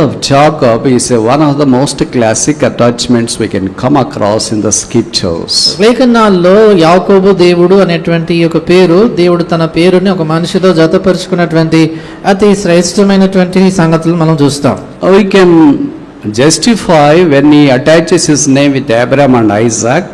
of Jacob is one of the most classic attachments we can come across in the scriptures. లేఖనాల్లో యాకోబు దేవుడు అనేటువంటి ఒక పేరు, దేవుడు తన పేరుని ఒక మనిషితో జతపరుచుకున్నటువంటి అతి శ్రేష్టమైనటువంటి సంగతులు మనం చూస్తాం. We can justify when he attaches his name with Abraham and Isaac.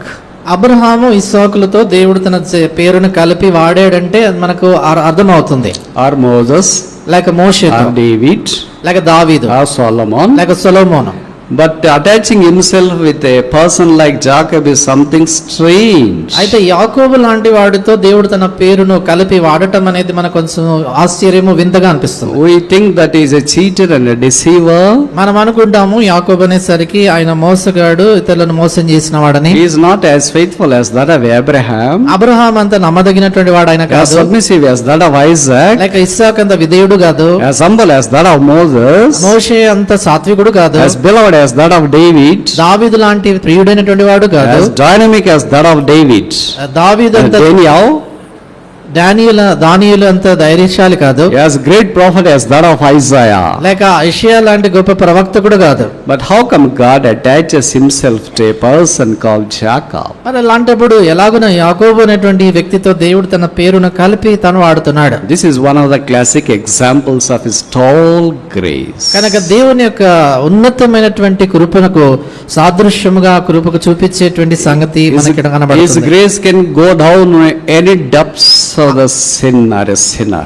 Abraham ఇస్సాకులతో దేవుడు తన పేరును కలిపి వాడాడంటే అది మనకు అర్థమవుతుంది. Or Moses, లేక మోషే, or David, లేక దావీదు, or Solomon, లేక సొలొమోను. but attaching himself with a person like Jacob is something strange. అయితే యాకోబు లాంటి వాడితో దేవుడు తన పేరును కలిపి వాడటం అనేది మనకు కొంచెం ఆశ్చర్యము, వింతగా అనిపిస్తుంది. We think that he is a cheater and a deceiver. మనం అనుకుంటాము యాకోబు అనేసరికి ఆయన మోసగాడు, ఇతరులను మోసం చేసిన వాడని. He is not as faithful as that of Abraham, Abraham అంత నమ్మదగినటువంటి వాడు ఆయన as కాదు, submissive as that of Isaac, లేక ఇస్సాకు అంత విధేయుడు కాదు, as humble as that of Moses, మోషే అంత సాత్వికుడు కాదు, as beloved as that of David, దావీదు లాంటి ప్రియుడైనటువంటి వాడు కాదు, as dynamic as that of David, దావీదు అంత, దానియేలు అంత ధైర్యశాలి కాదు, as great prophet as that of Isaiah. లేక యెషయా లాంటి గొప్ప ప్రవక్తకుడు కాదు. But how come God attaches himself to a person called Jacob? మరి అలాంటప్పుడు ఎలాగున యాకోబు అనేటువంటి వ్యక్తితో దేవుడు తన పేరును కలిపి తను వాడుతున్నాడు. This is one of the classic examples of his tall grace. కనుక దేవుని యొక్క ఉన్నతమైనటువంటి కృపకు సాదృశ్యముగా కృపకు చూపించేటువంటి సంగతి మనకి His కనబడుతుంది. grace can go down any depths of the sin or a sinner.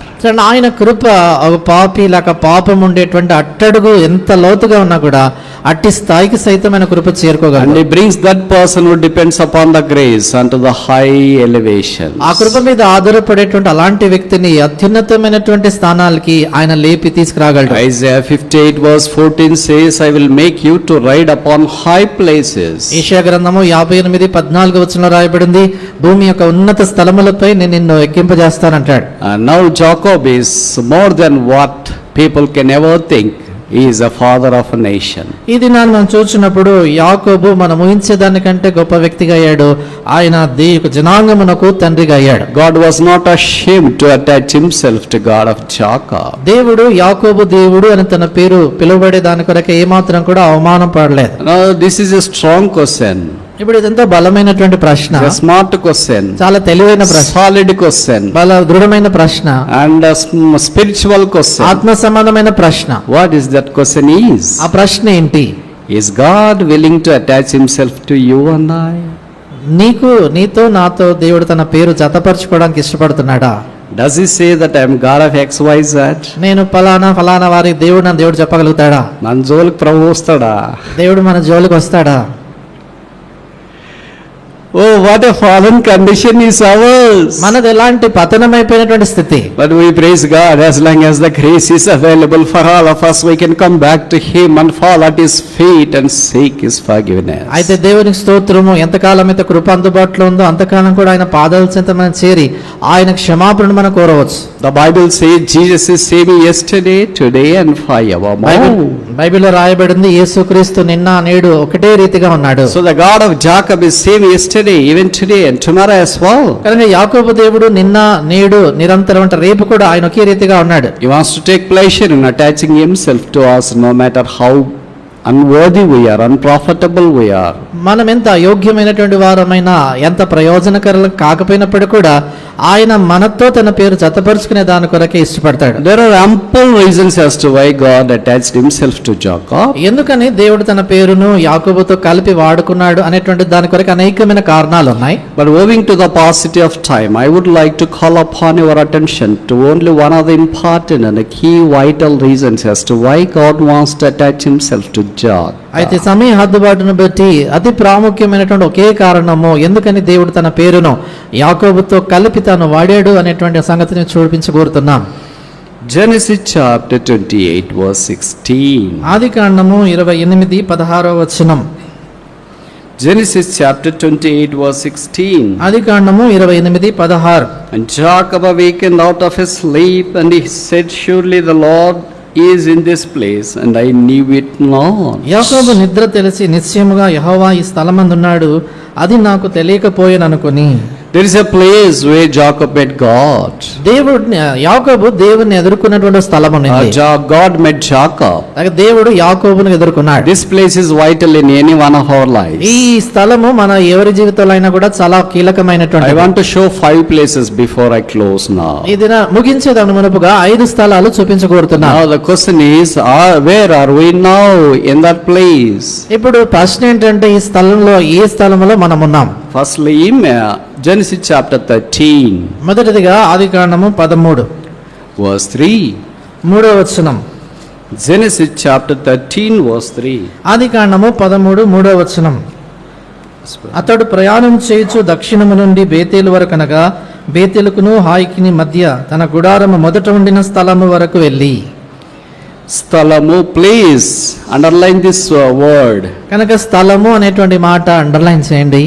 ఆయన కృప ఒక పాపి లేక పాపం ఉండేటువంటి అట్టడుగు ఎంత లోతుగా ఉన్నా కూడా అట్టి స్థాయికి సైతం ఆయన కృప And చేరుకోగలడు. he brings that person who depends upon the grace unto the high elevation. ఆ కృప మీద ఆధారపడేటువంటి అలాంటి వ్యక్తిని అత్యున్నతమైనటువంటి స్థానాలకి ఆయన లేపి తీసుకురాగలడు. Isaiah 58 verse 14 says, I will make you to ride upon high places. యెషయా గ్రంథము 58:14 వచనంలో రాయబడింది, భూమి యొక్క ఉన్నత స్థలములపై నేను నిన్ను ఎక్కింపజేస్తానంటాడు. And now Jacob is more than what people can ever think. He is a father of a nation. ఈ దినాన్ని మనం చూసినప్పుడు యాకోబు మనం ఊహించేదానికంటే గొప్ప వ్యక్తిగా అయ్యాడు. ఆయన జనాంగమునకు తండ్రిగా అయ్యాడు. God was not ashamed to attach himself to God of Jacob. దేవుడు యాకోబు దేవుడు అని తన పేరు పిలువబడే దాని కొరకు ఏమాత్రం కూడా అవమానం పడలేదు. Now this is a strong question. ఇప్పుడు ఇదంతా బలమైనటువంటి ప్రశ్న, A smart question, చాలా తెలివైన ప్రశ్న, solid question, దృఢమైన ప్రశ్న, and a spiritual question. ఆత్మ సంబంధమైన ప్రశ్న. What is that question is? ఆ ప్రశ్న ఏంటి? Is God willing to attach himself to you and I? నీతో నాతో దేవుడు తన పేరు జతపరచుకోవడానికి ఇష్టపడుతున్నాడా? Does he say that I am God of XYZ? నేను ఫలానా వారి దేవుడు నన్ను దేవుడు చెప్పగలుగుతాడా? మన జోలికి ప్రభు వస్తాడా? దేవుడు మన జోలికి వస్తాడా? Oh, what a fallen condition is ours. మనది ఎలాంటి పతనమైపోయినటువంటి స్థితి. But we praise God, as long as the grace is available for all of us, we can come back to him and fall at his feet and seek his forgiveness. అయితే దేవునికి స్తోత్రము, ఎంతకాలం అయితే కృప అందుబాటులో ఉందో అంతకాలం కూడా ఆయన పాదాల చెంత మనం చేరి ఆయన క్షమాపణను మనం కోరవచ్చు. The Bible says Jesus is same yesterday, today and forevermore. బైబిల్లో రాయబడింది యేసుక్రీస్తు నిన్న నేడు ఒకటే రీతిగా ఉన్నాడు. So the God of Jacob is same yesterday, even today and tomorrow as well. కనుక యాకోబు దేవుడు నిన్న నేడు నిరంతరం అంటే రేపు కూడా ఆయన ఒకే రీతిగా ఉన్నాడు. He wants to take pleasure in attaching himself to us no matter how unworthy we are, unprofitable we are. మనం ఎంత అయోగ్యమైనటువంటి వారమైనా, ఎంత ప్రయోజనకరం కాకపోయినప్పుడు కూడా ఆయన మనతో తన పేరు జతపరుచుకునే దాని కొరకే ఇష్టపడతాడు. There are ample reasons as to why God attached himself to Jacob. ఎందుకని దేవుడు తన పేరును యాకోబుతో కలిపి వాడుకున్నాడు అనేటువంటి దాని కొరకు అనేకమైన కారణాలు ఉన్నాయి. But owing to the paucity of time, I would like to call upon your attention to only one of the important and the key vital reasons as to why God wants to attach himself to Jacob. అయితే సమయ హద్దుబాటును బట్టి అతి ప్రాముఖ్యమైనటువంటి ఒకే కారణము ఎందుకని దేవుడు తన పేరును యాకోబుతో కలిపి తాను వాడాడు అనేటువంటి సంగతిని చూపించగోరుతున్నాం. Genesis chapter 28 verse 16. ఆదికాండము 28:16 వచనం. Genesis chapter 28 verse 16. ఆదికాండము 28:16. And Jacob awakened out of his sleep, and he said, surely the Lord is in this place, and I knew it not. యాకోబు నిద్ర తెలిసి నిశ్చయముగా యెహోవా ఈ స్థలమందున్నాడు, అది నాకు తెలియకపోయేననుకొని. There is a place where Jacob met God. దేవుడిని యాకోబు దేవుని ఎదుర్కొన్నటువంటి స్థలం ఉంది. God met Jacob. దేవుడు యాకోబును ఎదుర్కొన్నాడు. This place is vital in any one of our lives. ఈ స్థలము మన ఎవరి జీవితంలో అయినా కూడా చాలా కీలకమైనటువంటి. I want to show 5 places before I close now. ఈ దిన ముగించేదాని మునుపుగా 5 స్థలాలు చూపించగోరుతున్నాను. Now the question is, where are we now in that place? ఇప్పుడు ప్రశ్న ఏంటంటే ఈ స్థలంలో ఏ స్థలంలో మనం ఉన్నాం? Firstly, Genesis chapter 13. మొదటిదిగా ఆదికాండము 13 verse 3. 3వ వచనం. Genesis chapter 13 verse 3. ఆదికాండము 13 3వ వచనం. అతడు ప్రయాణం చేయుచు దక్షిణము నుండి బేతేలు వరకు అనగా బేతేలుకును హాయికిని మధ్య తన గుడారము మొదట ఉండిన స్థలము వరకు వెళ్ళి. స్థలము, ప్లీజ్ అండర్లైన్ దిస్ వర్డ్. కనుక స్థలము అనేటువంటి మాట అండర్లైన్ చేయండి.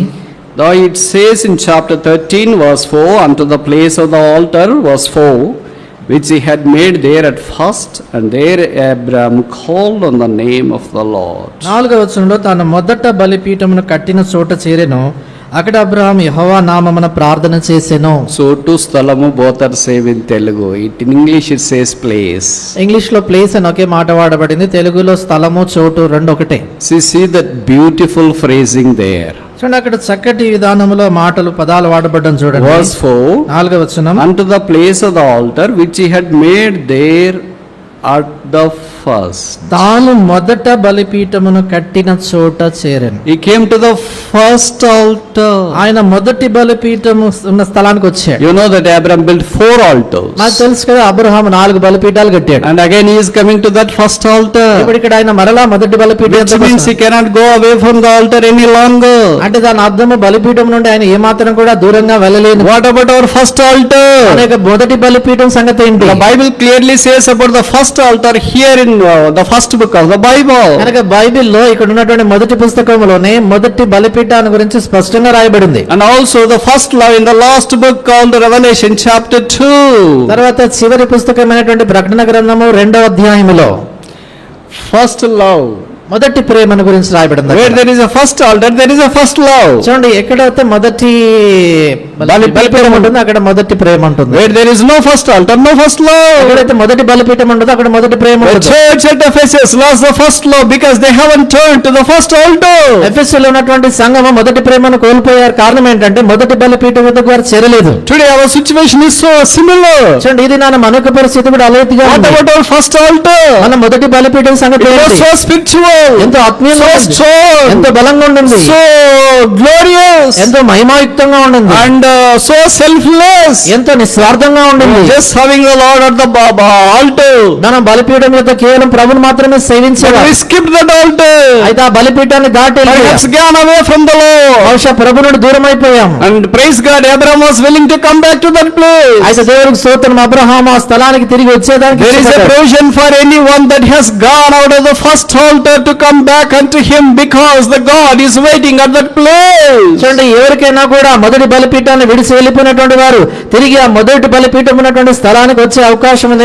Though it says in chapter 13 verse 4, unto the place of the altar verse 4, which he had made there at first, and there Abraham called on the name of the Lord. 4వ వచనంలో తాను మొదట బలిపీఠమును కట్టిన చోట చేరెను, అక్కడ Abraham యెహోవా నామమున ప్రార్థన చేసెను. So to స్థలము both are same in Telugu. In English it says place. English లో ప్లేస్ అని ఒకే మాట వాడబడింది, తెలుగులో స్థలము చోటు రెండు ఒకటే. See that beautiful phrasing there. చూడండి అక్కడ చక్కటి విధానములో మాటలు పదాలు వాడబడ్డం చూడండి. Verse 4, 4వ వచనం. unto the place of the altar which he had made there at the first. తాను మొదట బలిపీఠమును కట్టిన చోట చేరెను. He came to the first altar. ఆయన మొదటి బలిపీఠము ఉన్న స్థలానికి వచ్చాడు. You know that Abraham built 4 altars. నాకు తెలుసు కదా, అబ్రహాము 4 బలిపీఠాలు కట్టాడు. And again he is coming to that first altar. ఇప్పుడు ఇక్కడ ఆయన మరలా మొదటి బలిపీఠం Which means he cannot go away from the altar any longer. అంటే దాని అర్థము బలిపీఠం నుండి ఆయన ఏమాత్రం కూడా దూరంగా వెళ్ళలేను. What about our first altar? అనేక మొదటి బలిపీఠం సంగతి ఏంటి? The Bible clearly says about the first altar here in the first book of the Bible. కనుక బైబిల్లో ఇక్కడ ఉన్నటువంటి మొదటి పుస్తకంలోనే మొదటి బలిపీఠాన్ని గురించి స్పష్టంగా రాయబడింది. And also the first love in the last book called Revelation chapter 2. తర్వాత చివరి పుస్తకమైనటువంటి ప్రకటన గ్రంథము 2వ అధ్యాయములో First love. మొదటి ప్రేమను గురించి రాయబడింది. Where there is a first altar, there is a first love. చూడండి, ఎక్కడైతే మొదటి బలిపీఠం ఉంటుందో అక్కడ మొదటి ప్రేమ ఉంటుంది. Where there is no first altar, no first love. ఎక్కడైతే మొదటి బలిపీఠం ఉంటుందో అక్కడ మొదటి ప్రేమ The ఉంటుంది. church at Ephesus lost the first love because they haven't turned to the first altar. ఎఫెసీలో ఉన్నటువంటి సంఘము మొదటి ప్రేమను కోల్పోయారు. కారణం ఏంటంటే మొదటి బలిపీఠం వద్దకు వారు చేరలేదు. Today our situation is so similar. చూడండి, ఇది నా మనక పరిస్థితి కూడా అలాంటిగా What ఉంది. about our first altar? మన మొదటి బలిపీఠం సంగతి It was ఏంటి? so spiritual, ఎంతో ఆత్మీయంగా so ఉంది. strong, ఎంతో బలంగా ఉండింది, so glorious, ఎంతో మహిమాయుక్తంగా ఉండింది, and so selfless. ఎంతో నిస్వార్థంగా ఉండింది. Just having the Lord at the altar. మనం బలిపీఠం యొక్క కేవలం ప్రభుని మాత్రమే But సేవించేవారు. we skipped that altar. అయితే ఆ బలిపీఠాన్ని దాటి Perhaps gone away from the Lord. బహుశా ప్రభు నుండి దూరం అయిపోయాం. And praise God, Abraham was willing to come back to that place. అయితే దేవుడికి స్తోత్రం, అబ్రహాము ఆ స్థలానికి తిరిగి వచ్చేదానికి There is a ఇష్టపడ్డాడు. provision for anyone that has gone out of the first altar to come back unto him, because the God is waiting at that place. చూడండి, ఎవరికైనా కూడా మొదటి బలిపీఠాన్ని విడిచి వెళ్ళిపోయినటువంటి వారు తిరిగి ఆ మొదటి బలిపీఠం ఉన్నటువంటి స్థలానికి వచ్చే అవకాశం ఉంది.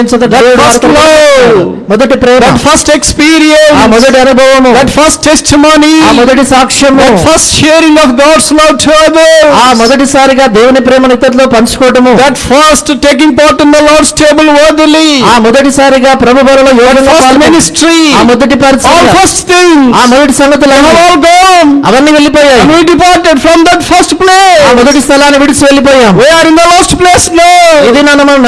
first love, మొదటి ప్రేమ, that first experience, ఆ మొదటి అనుభవము, that first testimony, ఆ మొదటి సాక్ష్యము, that first sharing of God's love to others, ఆ మొదటిసారిగా దేవుని ప్రేమను ఇతరులతో పంచుకోవటము, that first taking part in the Lord's table worthily, ఆ మొదటిసారిగా ప్రభు బలలో యోగంగా first పాల్గొనడం, ministry, ఆ మొదటి all పరిచయం, first things, ఆ మొదటి సంగతులు they have all gone. అవన్నీ వెళ్ళిపోయాయి. And we departed from that first ఆ place. మొదటి స్థలాన్ని విడిచి వెళ్ళిపోయాం. We are in the last place now. ఇది మనం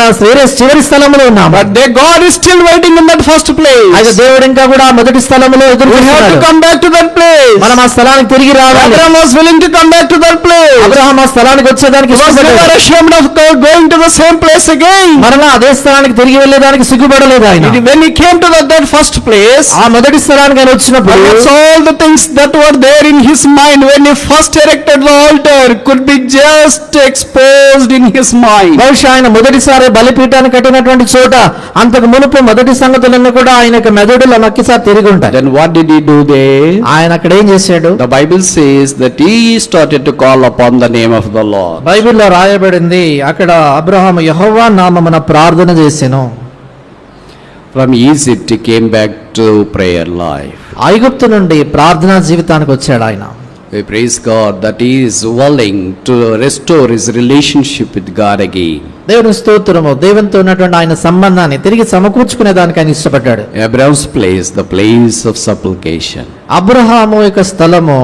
చివరి స్థలంలో ఉన్నాం. But God is still waiting in that first place. అయితే దేవుడు ఇంకా కూడా ఆ మొదటి స్థలంలో ఎదురు We have to చూస్తున్నాడు. come back to that place. మనం ఆ స్థలానికి తిరిగి రావాలి. Abraham was willing to come back to that place. Abraham ఆ స్థలానికి వచ్చేదానికి He was never ఇష్టపడ్డాడు. ashamed of going to the same place again. మరలా అదే స్థలానికి తిరిగి వెళ్ళేదానికి సిగ్గుపడలేదు ఆయన. When he came to that first place, ఆ మొదటి స్థలానికి ఆయన వచ్చినప్పుడు that's all the things that were there in his mind when he first erected the altar could be just exposed in his mind. బహుశా ఆయన మొదటిసారి బలిపీఠాన్ని కట్టినటువంటి చోట అంతకు మునుపు మొదటి సంగతులన్నీ కూడా ఆయన యొక్క మెదడులో నొక్కిసారి తిరిగి ఉంటాయి. Then what did he do there? ఆయన అక్కడ ఏం చేశాడు? The Bible says that he started to call upon the name of the Lord. బైబిల్లో రాయబడింది, అక్కడ అబ్రహాము యెహోవా నామమున ప్రార్థన చేసెను. From Egypt he came back to prayer life. ఐగుప్తు నుండి ప్రార్థనా జీవితానికి వచ్చాడు ఆయన. We praise God that He is willing to restore His relationship with God again. దేవుని స్తోత్రము. దేవునితో ఉన్నటువంటి ఆయన సంబంధాన్ని తిరిగి సమకూర్చుకునే దానికి ఆయన ఇష్టపడ్డాడు. Abraham's place, the place of supplication. Abraham యొక్క స్థలము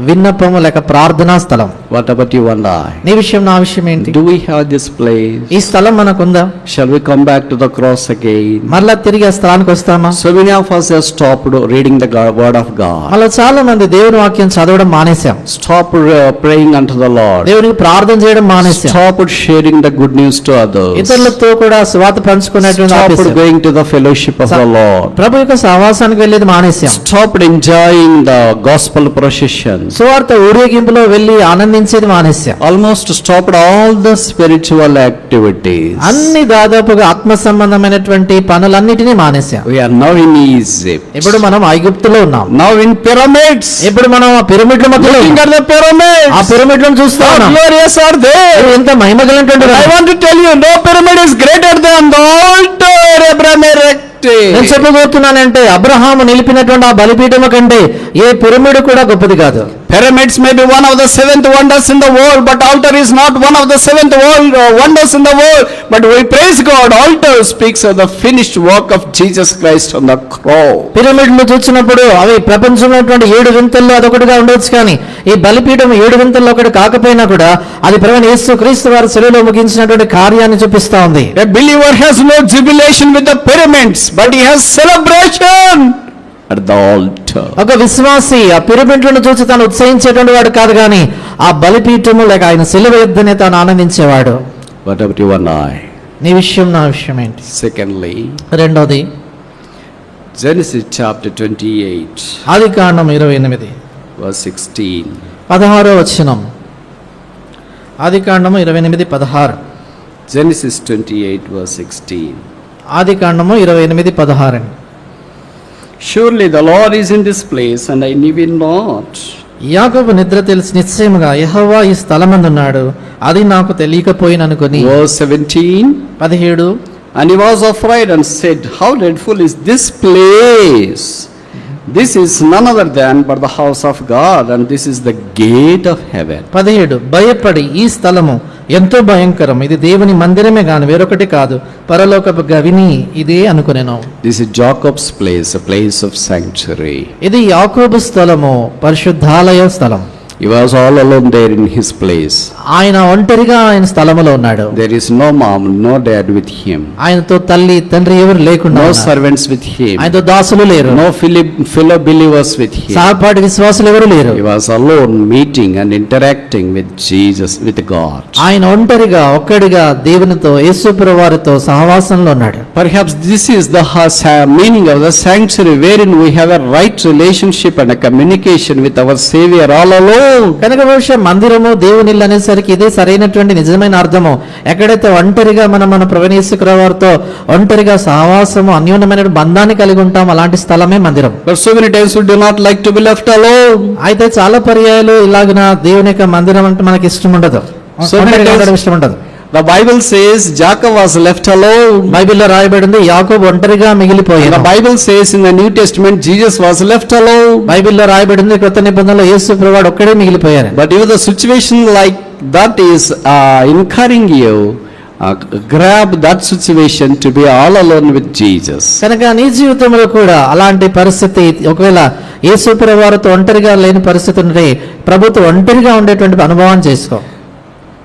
విన్నపము లేక ప్రార్థనా స్థలం. What about you and I? నీ విషయం నా విషయం ఏంటి? Do we have this place? ఈ స్థలం మనకుందా? Shall we come back to the cross again? మరలా తిరిగి ఆ స్థలానికి వస్తామా? So many of us have stopped reading the word of God. మళ్ళీ చాలా మంది దేవుని వాక్యం చదవడం మానేశాం. Stopped praying unto the Lord. దేవునికి ప్రార్థన చేయడం మానేశాం. Stopped sharing the good news to others. ఇతరులతో కూడా సువార్త పంచుకునేటువంటి Stopped going to the fellowship of the Lord. ప్రభు యొక్క సహవాసానికి వెళ్ళేది మానేశాం. Stopped enjoying the gospel procession. సువార్త ఊరేగింపులో వెళ్ళి ఆనందించేది మానేశాం. Almost stopped all the spiritual activities. అన్ని దాదాపుగా ఆత్మ సంబంధమైనటువంటి పనులన్నిటినీ మానేశాం. We are now in Egypt. ఇప్పుడు మనం ఐగుప్తులో ఉన్నాం. Now in pyramids. ఇప్పుడు మనం ఆ పిరమిడ్ల మధ్యలో Looking at the pyramids. ఆ పిరమిడ్లను చూస్తా How ఉన్నాం. glorious are they? ఎంత మహిమగలంటే I want to tell you, no pyramid is greater than the altar Abraham erected. నేను చెప్పబోతున్నానంటే అబ్రహాము నిలిపినటువంటి ఆ బలిపీఠము కంటే ఏ పిరమిడ్ కూడా గొప్పది కాదు. Pyramids may be one of the seventh wonders in the world, but altar is not one of the seventh wonders in the world. But we praise God, altar speaks of the finished work of Jesus Christ on the cross. పిరమిడ్లు చూసినప్పుడు అవి ప్రపంచంలో 7 వింతల్లో అదొకటిగా ఉండొచ్చు, కానీ ఈ బలిపీఠం 7 వింతల్లో ఒకటి కాకపోయినా కూడా అది ప్రభువైన యేసు క్రీస్తు వారి శిలువలో ముగించినటువంటి కార్యాన్ని చూపిస్తా ఉంది. A believer has no jubilation with the pyramids, but he has celebration at the altar. ఒక విశ్వాసి ఆ పిరమిడ్లను చూసి తాను ఉత్సహించేటువంటి వాడు కాదు, కానీ ఆ బలిపీఠము లేక ఆయన శిలువ యుద్ధనే తాను ఆనందించేవాడు. What about you and I? నీ విషయం నా విషయం ఏంటి? Secondly, రెండోది Genesis chapter 28, ఆదికాండం 28 verse 16. 16వ వచనం. ఆదికాండము 28:16. Genesis 28, verse 16. ఆదికాండము 28:16. Surely the Lord is in this place, and I knew it not. యాకోబు నిద్ర తెలిసి నిశ్చయముగా యెహోవా ఈ స్థలమందున్నాడు, అది నాకు తెలియకపోయిననుకొని. Verse 17. 17. And he was afraid and said, How dreadful is this place! This is none other than but the house of God, and this is the gate of heaven. 17. భయపడి ఈ స్థలము ఎంతో భయంకరం, ఇది దేవుని మందిరమే గాని వేరొకటి కాదు, పరలోకపు గవిని ఇదే అనుకునేను. This is Jacob's place, a place of sanctuary. ఇది యాకోబు స్థలము, పరిశుద్ధాలయ స్థలం. He was all alone there in his place. ఆయన ఒంటరిగా ఆయన స్థలములో ఉన్నాడు. There is no mom, no dad with him. ఆయనతో తల్లి తండ్రి ఎవరు లేకుండా No ఉన్నారు. servants with him. ఆయనతో దాసులు లేరు. No fellow believers with him. సహపాఠి విశ్వాసులు ఎవరు లేరు. He was alone, meeting and interacting with Jesus, with God. ఆయన ఒంటరిగా ఒక్కడిగా దేవునితో యేసుప్రభు వారితో సహవాసంలో ఉన్నాడు. Perhaps this is the meaning of the sanctuary, wherein we have a right relationship and a communication with our Savior all alone. కనుక బహుశా మందిరము దేవునిల్లు అనేసరికి ఇదే సరైనటువంటి నిజమైన అర్థము. ఎక్కడైతే ఒంటరిగా మన ప్రభువైన యేసుక్రీస్తు వారితో ఒంటరిగా సహవాసము అన్యోన్యమైన బంధాన్ని కలిగి ఉంటాం, అలాంటి స్థలమే మందిరం. But so many times we do not like to be left alone. అయితే చాలా పర్యాయాలు ఇలాగున దేవుని యొక్క మందిరం అంటే మనకి ఇష్టం ఉండదు, ఒంటరిగా ఉండడం ఇష్టం ఉండదు. The Bible says Jacob was left alone. బైబిల్లో రాయబడింది యాకోబు ఒంటరిగా మిగిలిపోయాడు. The Bible says in the New Testament Jesus was left alone. బైబిల్లో రాయబడింది క్రొత్త నిబంధనలో యేసు ప్రభువాడు ఒక్కడే మిగిలిపోయారు. But if the situation like that is incurring you, grab that situation to be all alone with Jesus. కనుక నీ జీవితంలో కూడా అలాంటి పరిస్థితి ఒకవేళ యేసు ప్రభువారితో ఒంటరిగా లేని పరిస్థితి ఉంటే ప్రభుతో ఒంటరిగా ఉండేటువంటి అనుభవం చేసుకో.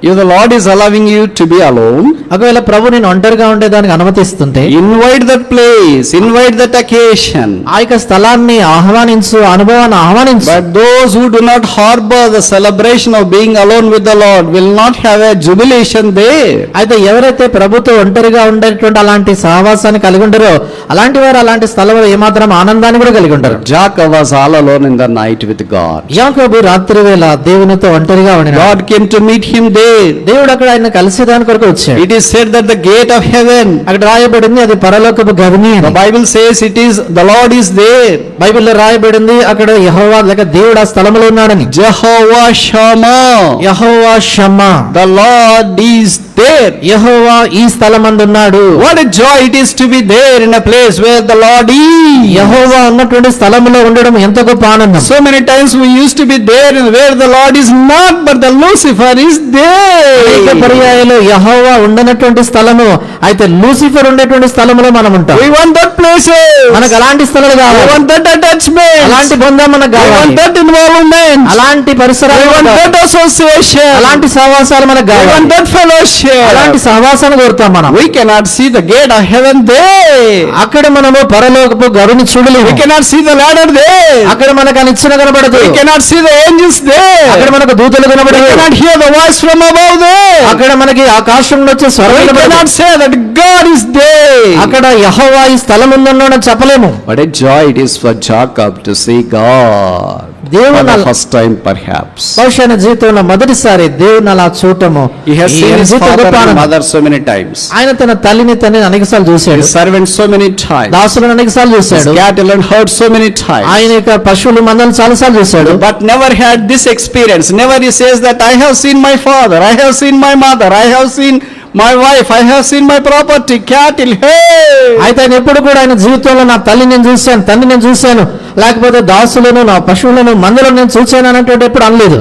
If the Lord is allowing you to be alone, ఒకవేళ ప్రభు నేను ఒంటరిగా ఉండేదానికి అనుమతిస్తుంటే invite that place, invite that occasion. ఆ యొక్క స్థలాన్ని ఆహ్వానించు, అనుభవాన్ని ఆహ్వానించు. But those who do not harbor the celebration of being alone with the Lord will not have a jubilation there. అయితే ఎవరైతే ప్రభుతో ఒంటరిగా ఉండేటువంటి అలాంటి సహవాసాన్ని కలిగి ఉండరో అలాంటి వారు అలాంటి స్థలంలో ఏమాత్రం ఆనందాన్ని కూడా కలిగి ఉండరు. Jacob was all alone in the night with God. యాకోబు రాత్రి వేళ దేవునితో ఒంటరిగా ఉన్నాడు. God came to meet him there. దేవుడు అక్కడ ఆయన కలిసేదాని కొరకు వచ్చాడు. It is said that the gate of heaven, అక్కడ రాయబడింది అది పరలోకపు గవిని అని. the Bible says it is the Lord is there. బైబిల్లో రాయబడింది అక్కడ యెహోవా లేక దేవుడు ఆ స్థలంలో ఉన్నాడని. Jehovah Shammah, Jehovah Shammah, the Lord is there. యెహోవా ఈ స్థలమందున్నాడు. What a joy it is to be there in a place where the Lord is. యెహోవా ఉన్నటువంటి స్థలములో ఉండడం ఎంత గొప్ప ఆనందం. So many times we used to be there and where the Lord is not, but the Lucifer is అనేక there. పర్యాయాలు యెహోవా ఉండనటువంటి స్థలము, అయితే లూసిఫర్ ఉండేటువంటి స్థలములో మనం ఉంటాం. We want that places. మనకు అలాంటి స్థలాలు We కావాలి, want that attachment. అలాంటి బంధం మనకు We కావాలి, want that involvement. అలాంటి We పరిసరాలు want మనకు that కావాలి. association. అలాంటి సహవాసాలు మనకు We కావాలి, want that fellowship. అలాంటి సహవాసాన్ని కోరుతాం మనం. We cannot see the gate of heaven there. అక్కడ మనము పరలోకపు గరుని చూడలేము, We cannot see the ladder there. అక్కడ మనకు ఆ నిచ్చెన కనబడదు, We cannot see the angels అక్కడ there. మనకు దూతలు We కనబడదు, cannot hear the voice from above there. అక్కడ మనకి ఆకాశం నుంచి స్వరం We వినబడదు. cannot say that God is there. అక్కడ యెహోవా ఈ స్థలం ఉందన్నాడని చెప్పలేము. What a joy it is for Jacob to see God for దేవుని the అలా- first time perhaps. బహుశా ఆయన జీవితంలో మొదటిసారి దేవుని అలా చూడటము He has ఈ seen his జీవిత father గొప్ప and ఆనందం. mother so many times. ఆయన తన తల్లిని తండ్రిని అనేకసార్లు చూశాడు, His servants so many times. దాసులను అనేకసార్లు His చూశాడు, cattle and herds so many times. ఆయన యొక్క పశువులు మందలను చాలాసార్లు చూశాడు. But never had this experience. Never he says that I have seen my father, I have seen my mother, I have seen my wife, I have seen my property, cattle, hey! అయితే ఆయన ఎప్పుడు కూడా ఆయన జీవితంలో నా తల్లి నేను చూశాను, తండ్రి నేను చూశాను, లేకపోతే దాసులను నా పశువులను మందలను నేను చూశాను అన్నట్టు ఎప్పుడు అనలేదు.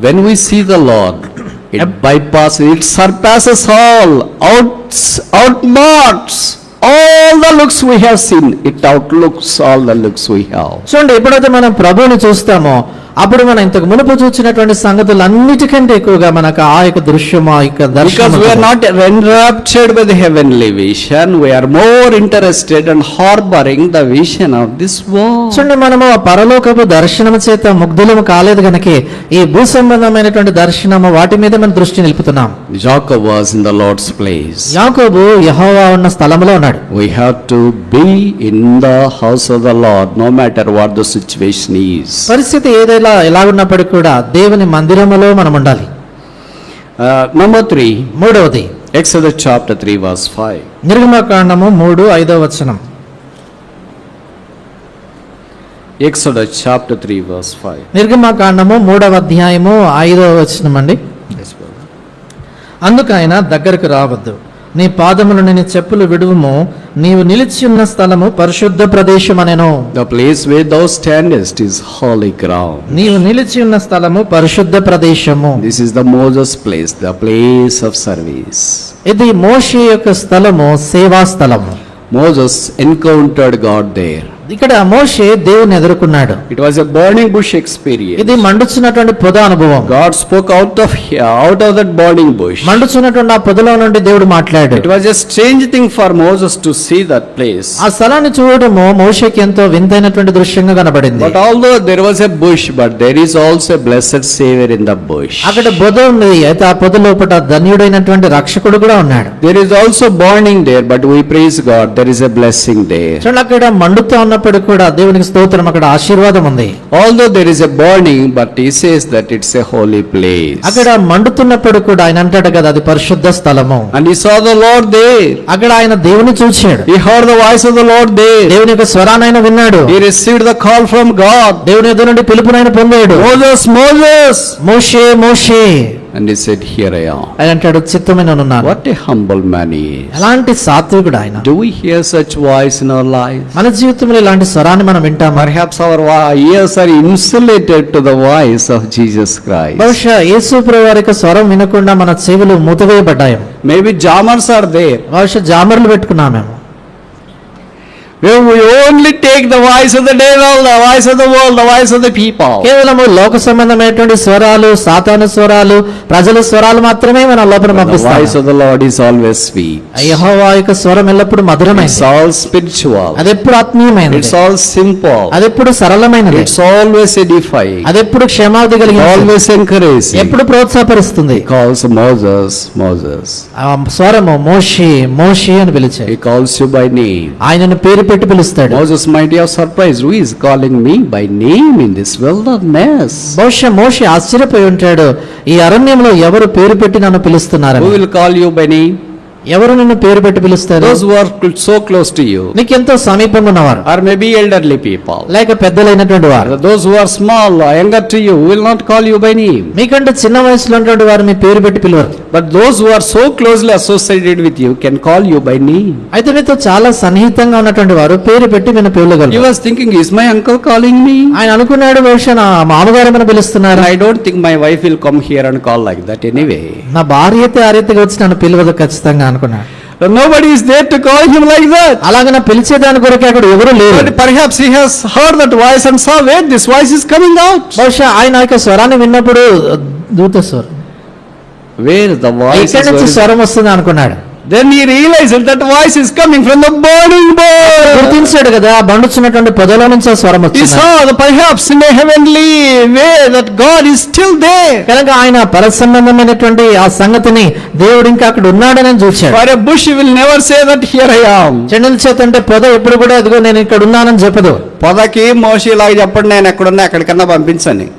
When we see the Lord, it bypasses, it surpasses all, outmarks all the looks we have seen. It outlooks all the looks we have. చూడండి, ఎప్పుడైతే మనం ప్రభువుని చూస్తామో అప్పుడు మనం ఇంతకు మునుపు చూసినటువంటి సంగతులు అన్నిటికంటే ఎక్కువగా మనకు ఆ యొక్క దృశ్యము, ఆ యొక్క Because we are దర్శనం. not enraptured by the heavenly vision, we are more interested in harboring the vision of this world. చూడండి, మనము ఆ పరలోకపు దర్శనము చేత ముగ్ధులము కాలేదు గనకే ఈ భూ సంబంధమైనటువంటి దర్శనము వాటి మీద మనం దృష్టి నిలుపుతున్నాం. Jacob was in the Lord's place. యాకోబు యెహోవా ఉన్న స్థలములో ఉన్నాడు. We have to be in the house of the Lord no matter what the situation is. పరిస్థితి ఏదైనా ఎలాగున్నప్పటికీ కూడా దేవుని మందిరములో మనం ఉండాలి. Number 3, మూడవది Exodus chapter 3 verse 5. నిర్గమకాండము 3:5. Exodus chapter 3 verse 5. నిర్గమకాండము 3:5 అండి. Yes, brother. అందుకు ఆయన దగ్గరకు రావద్దు, నీ పాదములను నీ చెప్పులు విడువుము, నీవు నిలిచి ఉన్న స్థలము పరిశుద్ధ ప్రదేశమనెను. The place where thou standest is holy ground. నీవు నిలిచి ఉన్న స్థలము పరిశుద్ధ ప్రదేశము. This is the Moses place, the place of service. ఇది మోషే యొక్క స్థలము, సేవా స్థలము. Moses encountered God there. ఇక్కడ మోషే దేవుని ఎదుర్కొన్నాడు. It was a burning bush experience. ఇది మండుచున్నటువంటి పొద అనుభవం. God spoke out of that burning bush. మండుచున్నటువంటి ఆ పొదలో నుండి దేవుడు మాట్లాడాడు. It was a strange thing for Moses to see that place. ఆ స్థలాన్ని చూడడము మోషేకి ఎంతో వింతైనటువంటి దృశ్యంగా కనబడింది. But although there was a bush, but there is also a blessed Savior in the bush. అక్కడ పొద ఉంది, అయితే ఆ పొద లోపల ధన్యుడైనటువంటి రక్షకుడు కూడా ఉన్నాడు. There is also burning there, but we praise God, there is a blessing there. చూడండి, అక్కడ మండుతూ ఉన్నప్పుడు కూడా దేవునికి స్తోత్రం, అక్కడ ఆశీర్వాదం ఉంది. Although there is a burning, but he says that it's a holy place. అక్కడ మండుతున్నప్పుడు కూడా ఆయన అంటాడు కదా, అది పరిశుద్ధ స్థలము. And he saw the Lord there. అక్కడ ఆయన దేవుని చూశాడు, He heard the voice of the Lord there. దేవుని యొక్క స్వరాన్ని ఆయన విన్నాడు, He received the call from God. దేవుని ఎదురు నుండి పిలుపునైన పొందాడు. Moses, Moses. Moshe Moshe And he said, here I am. ఆయన అంటాడు, చిత్తమైన ఉన్నాను. What a humble man he is. ఎలాంటి సాత్వికుడు ఆయన. Do we hear such voice in our lives? మన జీవితంలో ఇలాంటి స్వరాన్ని మనం వింటామా? Perhaps our ears are insulated to the voice of Jesus Christ. బహుశా యేసు ప్రభువు వారి యొక్క స్వరం వినకుండా మన చెవులు మూతవేయబడ్డాయి. Maybe jammers are there. బహుశా జామర్లు పెట్టుకున్నామేమో. Where we only take the voice of the devil, the voice of the world, the voice of the people. కేవలము లోక సంబంధమైనటువంటి స్వరాలు, సాతాను స్వరాలు, ప్రజల స్వరాలు మాత్రమే మన లోపల The voice పంపిస్తాం. of the Lord is always sweet. యెహోవా యొక్క స్వరం ఎల్లప్పుడు It's మధురమైనది, all spiritual. అదెప్పుడు ఆత్మీయమైనది, It's all simple. అదెప్పుడు సరళమైనది, It's always edifying. అదెప్పుడు క్షమాది కలిగి Always encouraging. ఎప్పుడు ప్రోత్సాహపరుస్తుంది. He calls Moses, Moses. ఆ స్వరము మోషే మోషే అని పిలిచాయి. He calls you by name. ఆయనను పేరు పెట్టి పిలుస్తాడు. Moses might be surprised. Who is calling me by name in this wilderness? బహుశా మోషే ఆశ్చర్యపోయి ఉంటాడు, ఈ అరణ్యంలో ఎవరు పేరు పెట్టి నన్ను పిలుస్తున్నారు. Who will call you by name? ఎవరు నిన్ను పేరు పెట్టి పిలుస్తారు? Those who are so close to you, నీకెంతో సమీపంగా ఉన్నవారు, or maybe elderly people. లేక పెద్దలైనటువంటి వారు. Those who are small, younger to you, will not call you by name. మీకంటే చిన్న వయసులో ఉన్నటువంటి వారు మీ పేరు పెట్టి పిలవరు. But those who are so closely associated with you can call you by name. అయితే మీతో చాలా సన్నిహితంగా ఉన్నటువంటి వారు పేరు పెట్టి మీరు He పిలవగలరు. was thinking, is my uncle calling me? ఆయన అనుకున్నాడు, బహుశా నా మామగారు మన పిలుస్తున్నారు. I don't think my wife will come here and call like that anyway. నా భార్య అయితే ఆ రీతిగా వచ్చి నన్ను పిలవదు ఖచ్చితంగా అనుకున్నాడు. Nobody is there to call him like that. అలాగే నా పిలిచేదాని కొరకు అక్కడ ఎవరు లేరు. But perhaps he has heard that voice and saw where this voice is coming out. బహుశా ఆయన యొక్క స్వరాన్ని విన్నప్పుడు దూత స్వరం, Where the voice ఇక్కడ నుంచి is. స్వరం వస్తుంది అనుకున్నాడు. Then he realized that voice is coming from the burning bush. గుర్తించాడు కదా, బండుచున్నటువంటి పొదలో నుంచి ఆ స్వరం He వచ్చింది saw that perhaps in a heavenly way that God is still there. కనుక ఆయన పరసంబంధమైనటువంటి ఆ సంగతిని దేవుడు ఇంకా అక్కడ ఉన్నాడని చూశాడు. For a bush will never say that here I am. Chandala చేత అంటే పొద ఎప్పుడు కూడా అదిగో నేను ఇక్కడ ఉన్నానని చెప్పదు. పొదకి మోషి ఇలాగ చెప్పండి, నేను ఎక్కడున్నా ఎక్కడికన్నా పంపించని.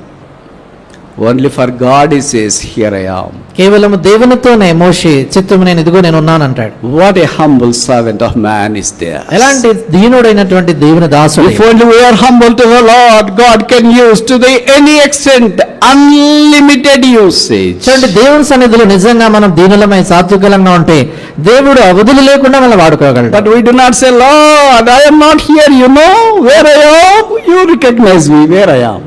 Only for God he says, here I am. కేవలం దేవునితోనే మోషే చిత్తము నేను ఇదిగో నేను ఉన్నాను అంటాడు. What a humble servant of man is there. ఎలాంటి దీనుడైనటువంటి దేవుని దాసుడు. If only we are humble to the Lord, God can use to the any extent unlimited usage. చూడండి, దేవుని సన్నిధిలో నిజంగా మనం దీనులమై సాత్వికులంగా ఉంటే దేవుడు అవధులు లేకుండా మనం వాడుకోగలడు. But we do not say, Lord, I am not here, you know where I am, you recognize me where I am.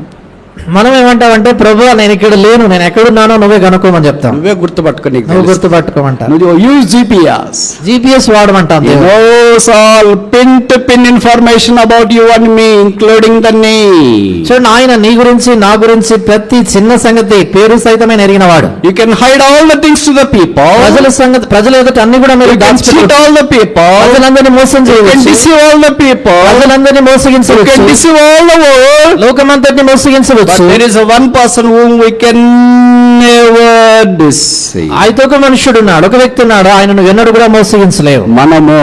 మనం ఏమంటామంటే, ప్రభువా నేను ఇక్కడ లేను, నేను ఎక్కడున్నానో నువ్వే కనుక్కోమని చెప్తాం. నువ్వే గుర్తుపట్టుకో, నీకు నువ్వు తెలుసు. గుర్తుపట్టుకోమంటారు. నువ్వు use GPS. GPS వాడమంటాం. He knows all pin to pin information about you and me, including the name. చూడండి, ఆయన నీ గురించి నా గురించి ప్రతి చిన్న సంగతి పేరు సైతమే ఎరిగిన వాడు. You can hide all the things to the people. ప్రజల ఎదుట అన్ని కూడా మీరు You can cheat దాచిపెట్టవచ్చు. all the people. ప్రజలందరినీ మోసం You can చేయవచ్చు. deceive all the people. ప్రజలందరినీ You మోసగించవచ్చు. can deceive all the world. లోకమంతటిని మోసగించవచ్చు. But there is a one person whom we can never deceive. అయితే ఒక మనుషుడు ఉన్నాడు, ఒక వ్యక్తి ఉన్నాడు, ఆయనను ఎన్నడూ కూడా మోసగించలేవు. మనము.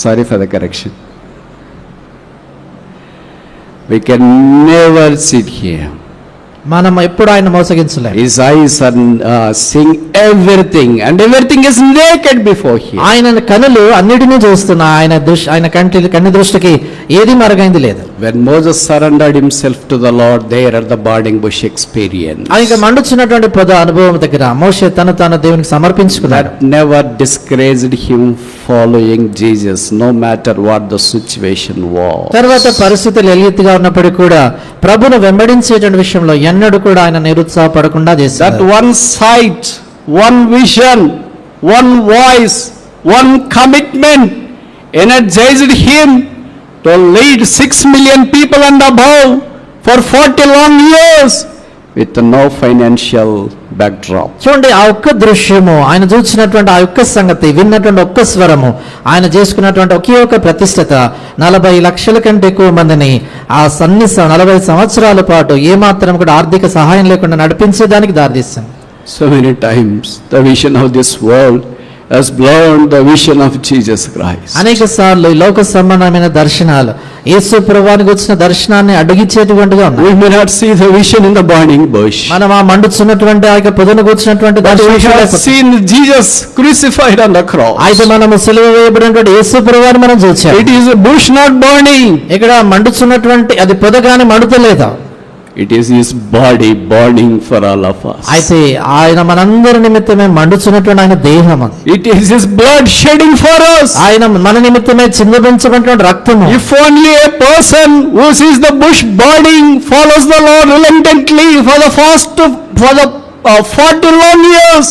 Sorry for the correction. We can never sit here. మనం ఎప్పుడు ఆయన మోసగించలేము. His eyes are seeing everything, and everything is naked before him. ఆయన కనులు అన్నిటినీ చూస్తున్నా, ఆయన కన్ని దృష్టికి ఏది మరుగైంది లేదు. When Moses surrendered himself to the Lord there at the burning bush experience, ఆయన మండుచున్నటువంటి పొద అనుభవం దగ్గర మోషే తను తాను దేవునికి సమర్పించుకున్నాడు. that never discouraged him following Jesus, no matter what the situation was. తర్వాత పరిస్థితులు ఎలియెత్తుగా ఉన్నప్పటికీ కూడా ప్రభును వెంబడించేటువంటి విషయంలో ఎన్నడూ కూడా ఆయన నిరుత్సాహపడకుండా That చేశాడు. one sight, one vision, one voice, one commitment energized him to lead 6 million people and above for 40 long years with no financial backdrop. చూడండి, ఆ ఒక్క దృశ్యము, ఆయన చూసినటువంటి ఆ ఒక్క సంగతి, విన్నటువంటి ఒక్క స్వరము, ఆయన చేసుకున్నటువంటి ఒకే ఒక ప్రతిష్టత 40 లక్షల కంటే ఎక్కువ మందిని ఆ 40 సంవత్సరాల పాటు ఏమాత్రం కూడా ఆర్థిక సహాయం లేకుండా నడిపించేదానికి దారితీస్తుంది. So many times the vision of this world has blown the vision of Jesus Christ. అనేక సార్లు ఈ లోక సంబంధమైన దర్శనాలు యేసు ప్రభువానికి వచ్చిన దర్శనాన్ని అడ్డగించేటువంటిగా ఉన్నాయి. We may not see the vision in the burning bush, మనం ఆ మండుచున్నటువంటి ఆ యొక్క పొదను కూర్చున్నటువంటి but we have దర్శనం seen Jesus crucified on the cross. అయితే మనము సిలువ వేయబడినటువంటి యేసు ప్రభువాన్ని మనం చూసాం. It is a bush not burning. ఇక్కడ మండుచున్నటువంటి అది పొదగాని మండుతలేదు. It is his body burning for all of us. అయితే ఆయన మనందరి నిమిత్తమే మండుచున్నటువంటి ఆయన దేహం అది. It is his blood shedding for us. ఆయన మన నిమిత్తమే చిందించబడినటువంటి రక్తము. If only a person who sees the bush burning follows the Lord reluctantly for the 40 long years,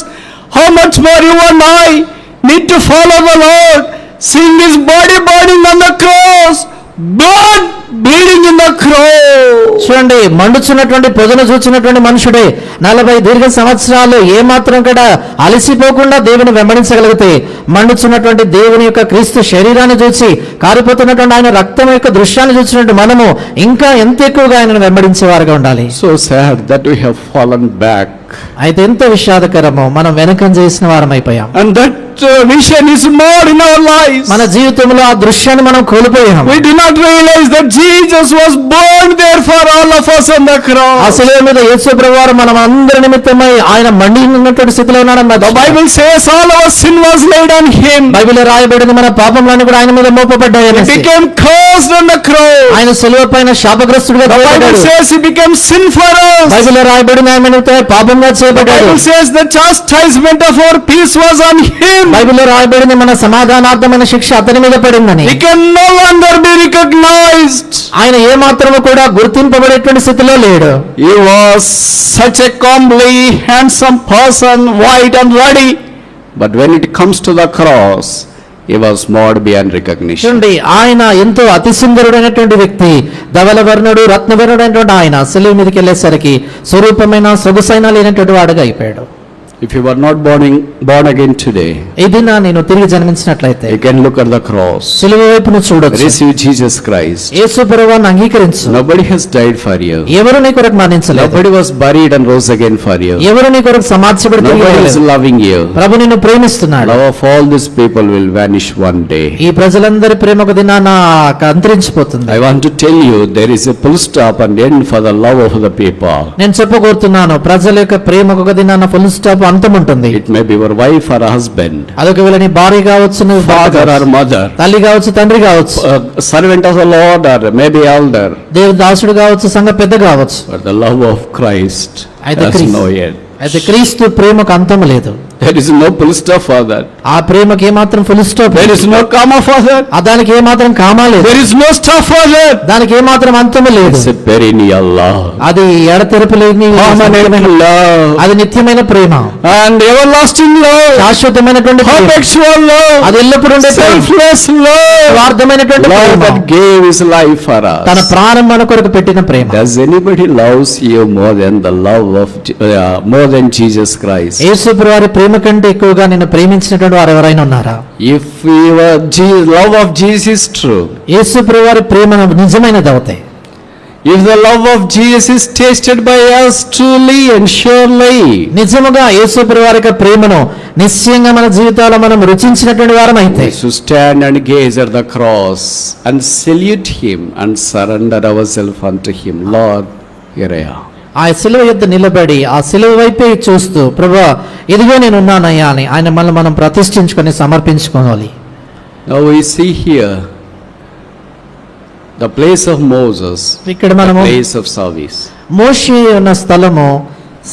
how much more you and I need to follow the Lord, seeing his body burning on the cross, blood bleeding in the cross. చూడండి, మండుచున్నటువంటి పొదను చూచినటువంటి మనుషుడే 40 దీర్ఘ సంవత్సరాలు ఏమాత్రం కూడా అలసిపోకుండా దేవుని వెంబడించగలిగితే, మండుచున్నటువంటి దేవుని యొక్క క్రీస్తు శరీరాన్ని చూసి కారిపోతున్నటువంటి ఆయన రక్తం యొక్క దృశ్యాన్ని చూసినట్టు మనము ఇంకా ఎంత ఎక్కువగా ఆయనను వెంబడించేవారుగా ఉండాలి. So sad that we have fallen back. అయితే ఎంత విషాదకరమో మనం వెనకం చేసిన వారం అయిపోయాం. And that vision is more in our lives. మన జీవితంలో ఆ దృశ్యాన్ని మనం కోల్పోయాం. We do not realize that Jesus was born there for all of us on the ఆ cross. శిలువ మీద యేసు ప్రభువారు మనం అందరి నిమిత్తమై ఆయన మండి ఉన్నటువంటి స్థితిలో ఉన్నాడన్న The Bible says all our sin was laid on him. బైబిల్లో రాయబడింది మన పాపములన్నీ కూడా ఆయన మీద మోపబడ్డాయి. He became cursed on the cross. ఆయన శిలువ పైన శాపగ్రస్తుడిగా The Bible చేయబడ్డాడు. says he became sin for us. బైబిల్లో రాయబడింది ఆయన నిమిత్తమై పాపంగా The చేయబడ్డాడు. Bible says the chastisement of our peace was on him. బైబిల్లో రాయబడింది మన సమాధానార్థమైన శిక్ష అతని మీద పడిందని. He can no longer be recognized. ఆయన ఏ మాత్రము కూడా గుర్తింపబడేటువంటి స్థితిలో లేడు. He was such a comely, handsome person, white and ruddy. But when it comes to the cross, he was marred beyond recognition. చూడండి, ఆయన ఎంతో అతి సుందరుడైనటువంటి వ్యక్తి, ధవలవర్ణుడు, రత్నవర్ణుడైనటువంటి ఆయన శిలువ మీదకి వెళ్ళేసరికి స్వరూపమైన సొగసైన లేనటువంటి వాడుగా అయిపోయాడు. If you were not born again today, ఈ దిన నేను తిరిగి జన్మించినట్లయితే you can look at the cross. శిలువ వైపును చూడొచ్చు. Receive Jesus Christ. యేసు ప్రభువును అంగీకరించు. Nobody has died for you. ఎవరు నీ కొరకు మరణించలేదు. Nobody was buried and rose again for you. ఎవరు నీ కొరకు సమాధించబడి తిరిగి Nobody is వెళ్ళలేదు. loving you. ప్రభు నిన్ను ప్రేమిస్తున్నాడు. Love of all these people will vanish one day. ఈ ప్రజలందరి ప్రేమ ఒక దినాన అంతరించిపోతుంది. I want to tell you, there is a full stop and end for the love of the people. నేను చెప్పగోరుతున్నాను, ప్రజల యొక్క ప్రేమకు ఒక దినాన ఫుల్ స్టాప్ అంతం ఉంటుంది. It may be your wife or husband, అదొక వేళ నీ భార్య కావచ్చు, నీ father or mother, తల్లి కావచ్చు, తండ్రి కావచ్చు, servant of the Lord or maybe elder. దేవుని దాసుడు కావచ్చు, సంఘ పెద్ద కావచ్చు. But the love of Christ అయితే has no end. అయితే క్రీస్తు ప్రేమకు అంతం లేదు. There is no full stop for that. ఆ ప్రేమకి ఏమాత్రం full stop, There is no comma for that. దానికి ఏమాత్రం కామా లేదు, There is no stop for that. దానికి ఏమాత్రం అంతము లేదు. It's a perennial love. అది ఎడతెరపు లేని Permanent love. అది నిత్యమైన ప్రేమ, And everlasting love. శాశ్వతమైనటువంటి ప్రేమ, Perpetual love. అది ఎల్లప్పుడూ ఉండే ప్రేమ, Selfless love. స్వార్థమైనటువంటి Love Prema, that gave his life for తన us. ప్రాణం మన కొరకు పెట్టిన ప్రేమ. Does anybody loves you more than the love of more than Jesus Christ? యేసు ప్రభువారి ప్రేమ కంటే ఎక్కువగా నిన్ను ప్రేమించినటువంటి వారు ఎవరైనా ఉన్నారా? If love of Jesus is true, యేసు ప్రభువారి ప్రేమ నిజమైనది అవుతాయి. if the love of Jesus is tasted by us truly and surely, నిజముగా యేసు ప్రభువారి యొక్క ప్రేమను నిశ్చయంగా మన జీవితాల్లో మనం రుచించినటువంటి వారం అయితే we should stand and gaze at the cross and salute him and surrender ourselves unto him. Lord, here I am. ఆ శిలువ యొద్ద నిలబడి ఆ శిలువ వైపే చూస్తూ, ప్రభువా ఇదిగో నేను ఉన్నానయ్యా అని ఆయన మనల్ని మనం ప్రతిష్ఠించుకొని సమర్పించుకోవాలి. Now we see here the place of Moses, ఇక్కడ the మనము place of service. మోషే ఉన్న స్థలము,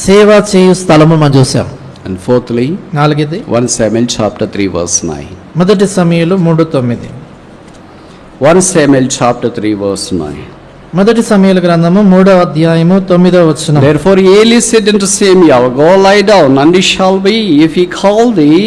సేవ చేయు స్థలము మనం చూసాం. And fourthly, నాలుగేది 1 Samuel chapter 3 verse 9. మొదటి సమయంలో 3:9. 1 Samuel chapter 3 verse 9. మొదటి సమయాల గ్రంథము 3వ అధ్యాయము 9వ వచనం. Therefore Eli said unto Samuel, Go lie down, and it shall be, if he call thee,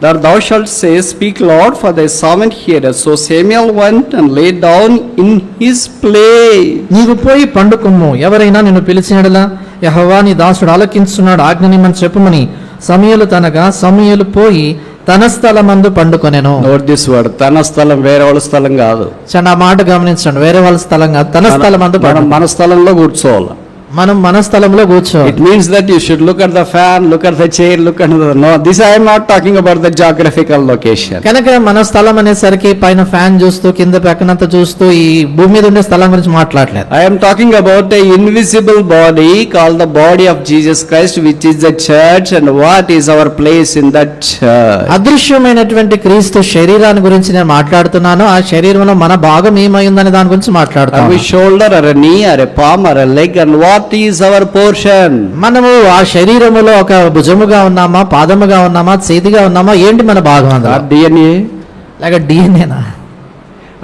that thou shalt say, Speak, Lord, for thy servant heareth. So Samuel went and lay down in his place. నీవు పోయి పండుకొమ్ము, ఎవరైనా నిన్ను పిలిచినడలా యెహోవా నీ దాసుడు ఆలకించున్నాడు, ఆజ్ఞనిమ్మని చెప్పుమని సమూయేలు తనగా, సమూయేలు పోయి తన స్థలమందు పండుకొనెను. Note this word, తన స్థలం వేరే వాళ్ళ స్థలం కాదు. ఆ మాట గమనించండి, వేరే వాళ్ళ స్థలం కాదు, తన స్థలమందు మనం మన స్థలంలో కూర్చోవాలి. మనం మన స్థలంలో కూర్చో. It means that you should look at the fan, look at the chair, look at the... No, this I am not talking about the geographical location. కనుక మన స్థలం అనేసరికి పైన ఫ్యాన్ చూస్తూ, కింద పక్కనంతా చూస్తూ ఈ భూమి మీద ఉండే స్థలం గురించి మాట్లాడలేదు. I am talking about the invisible body called the body of Jesus Christ, which is the church, and what is our place in that church. అదృశ్యమైనటువంటి క్రీస్తు శరీరాన్ని గురించి నేను మాట్లాడుతున్నాను. ఆ శరీరంలో మన భాగం ఏమైందనే దాని గురించి Are మాట్లాడుతాను. we shoulder or a knee or a palm or a leg, and what is our portion? మనము ఆ శరీరములో ఒక భుజముగా ఉన్నామా, పాదముగా ఉన్నామా, చేతిగా ఉన్నామా, ఏంటి మన భాగం అందులో? Or DNA లేక డిఎన్ఏనా,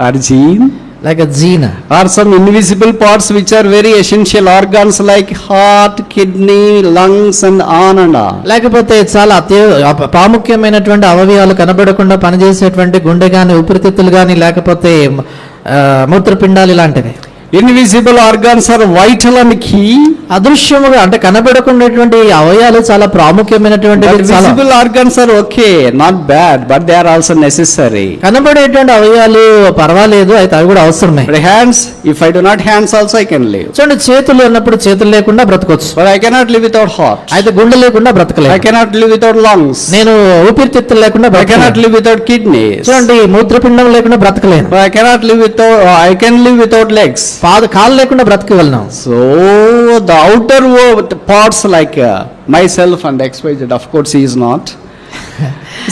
or gene, లేక gene, or some invisible parts which are very essential organs like heart, kidney, lungs, and on and on. లేకపోతే చాలా ప్రాముఖ్యమైనటువంటి అవయవాలు కనబడకుండా పనిచేసేటువంటి గుండె గాని, ఊపిరితిత్తులు గాని, లేకపోతే మూత్రపిండాలు ఇలాంటివి. Invisible organs are vital and key. అదృశ్యముగా అంటే కనబడకున్నటువంటి అవయాలు చాలా ప్రాముఖ్యమైనటువంటి But చాలా visible organs are okay, not bad, but they are also necessary. కనబడేటువంటి అవయాలు పర్వాలేదు, అయితే అవి కూడా అవసరమే. But hands, if I do not hands also I can live. చూడండి, చేతులు ఉన్నప్పుడు చేతులు లేకుండా బ్రతకొచ్చు, But I cannot live without heart. అయితే గుండె లేకుండా I బ్రతకలేదు. cannot live without lungs. నేను ఊపిరితిత్తులు లేకుండా I cannot బ్రతకలేను. live without kidneys. చూడండి, మూత్రపిండం లేకుండా బ్రతకలేను. But I cannot live without, I can live without legs. కాళ్ళు లేకుండా బ్రతకగలను. So the outer parts like myself and XYZ, of course he is not.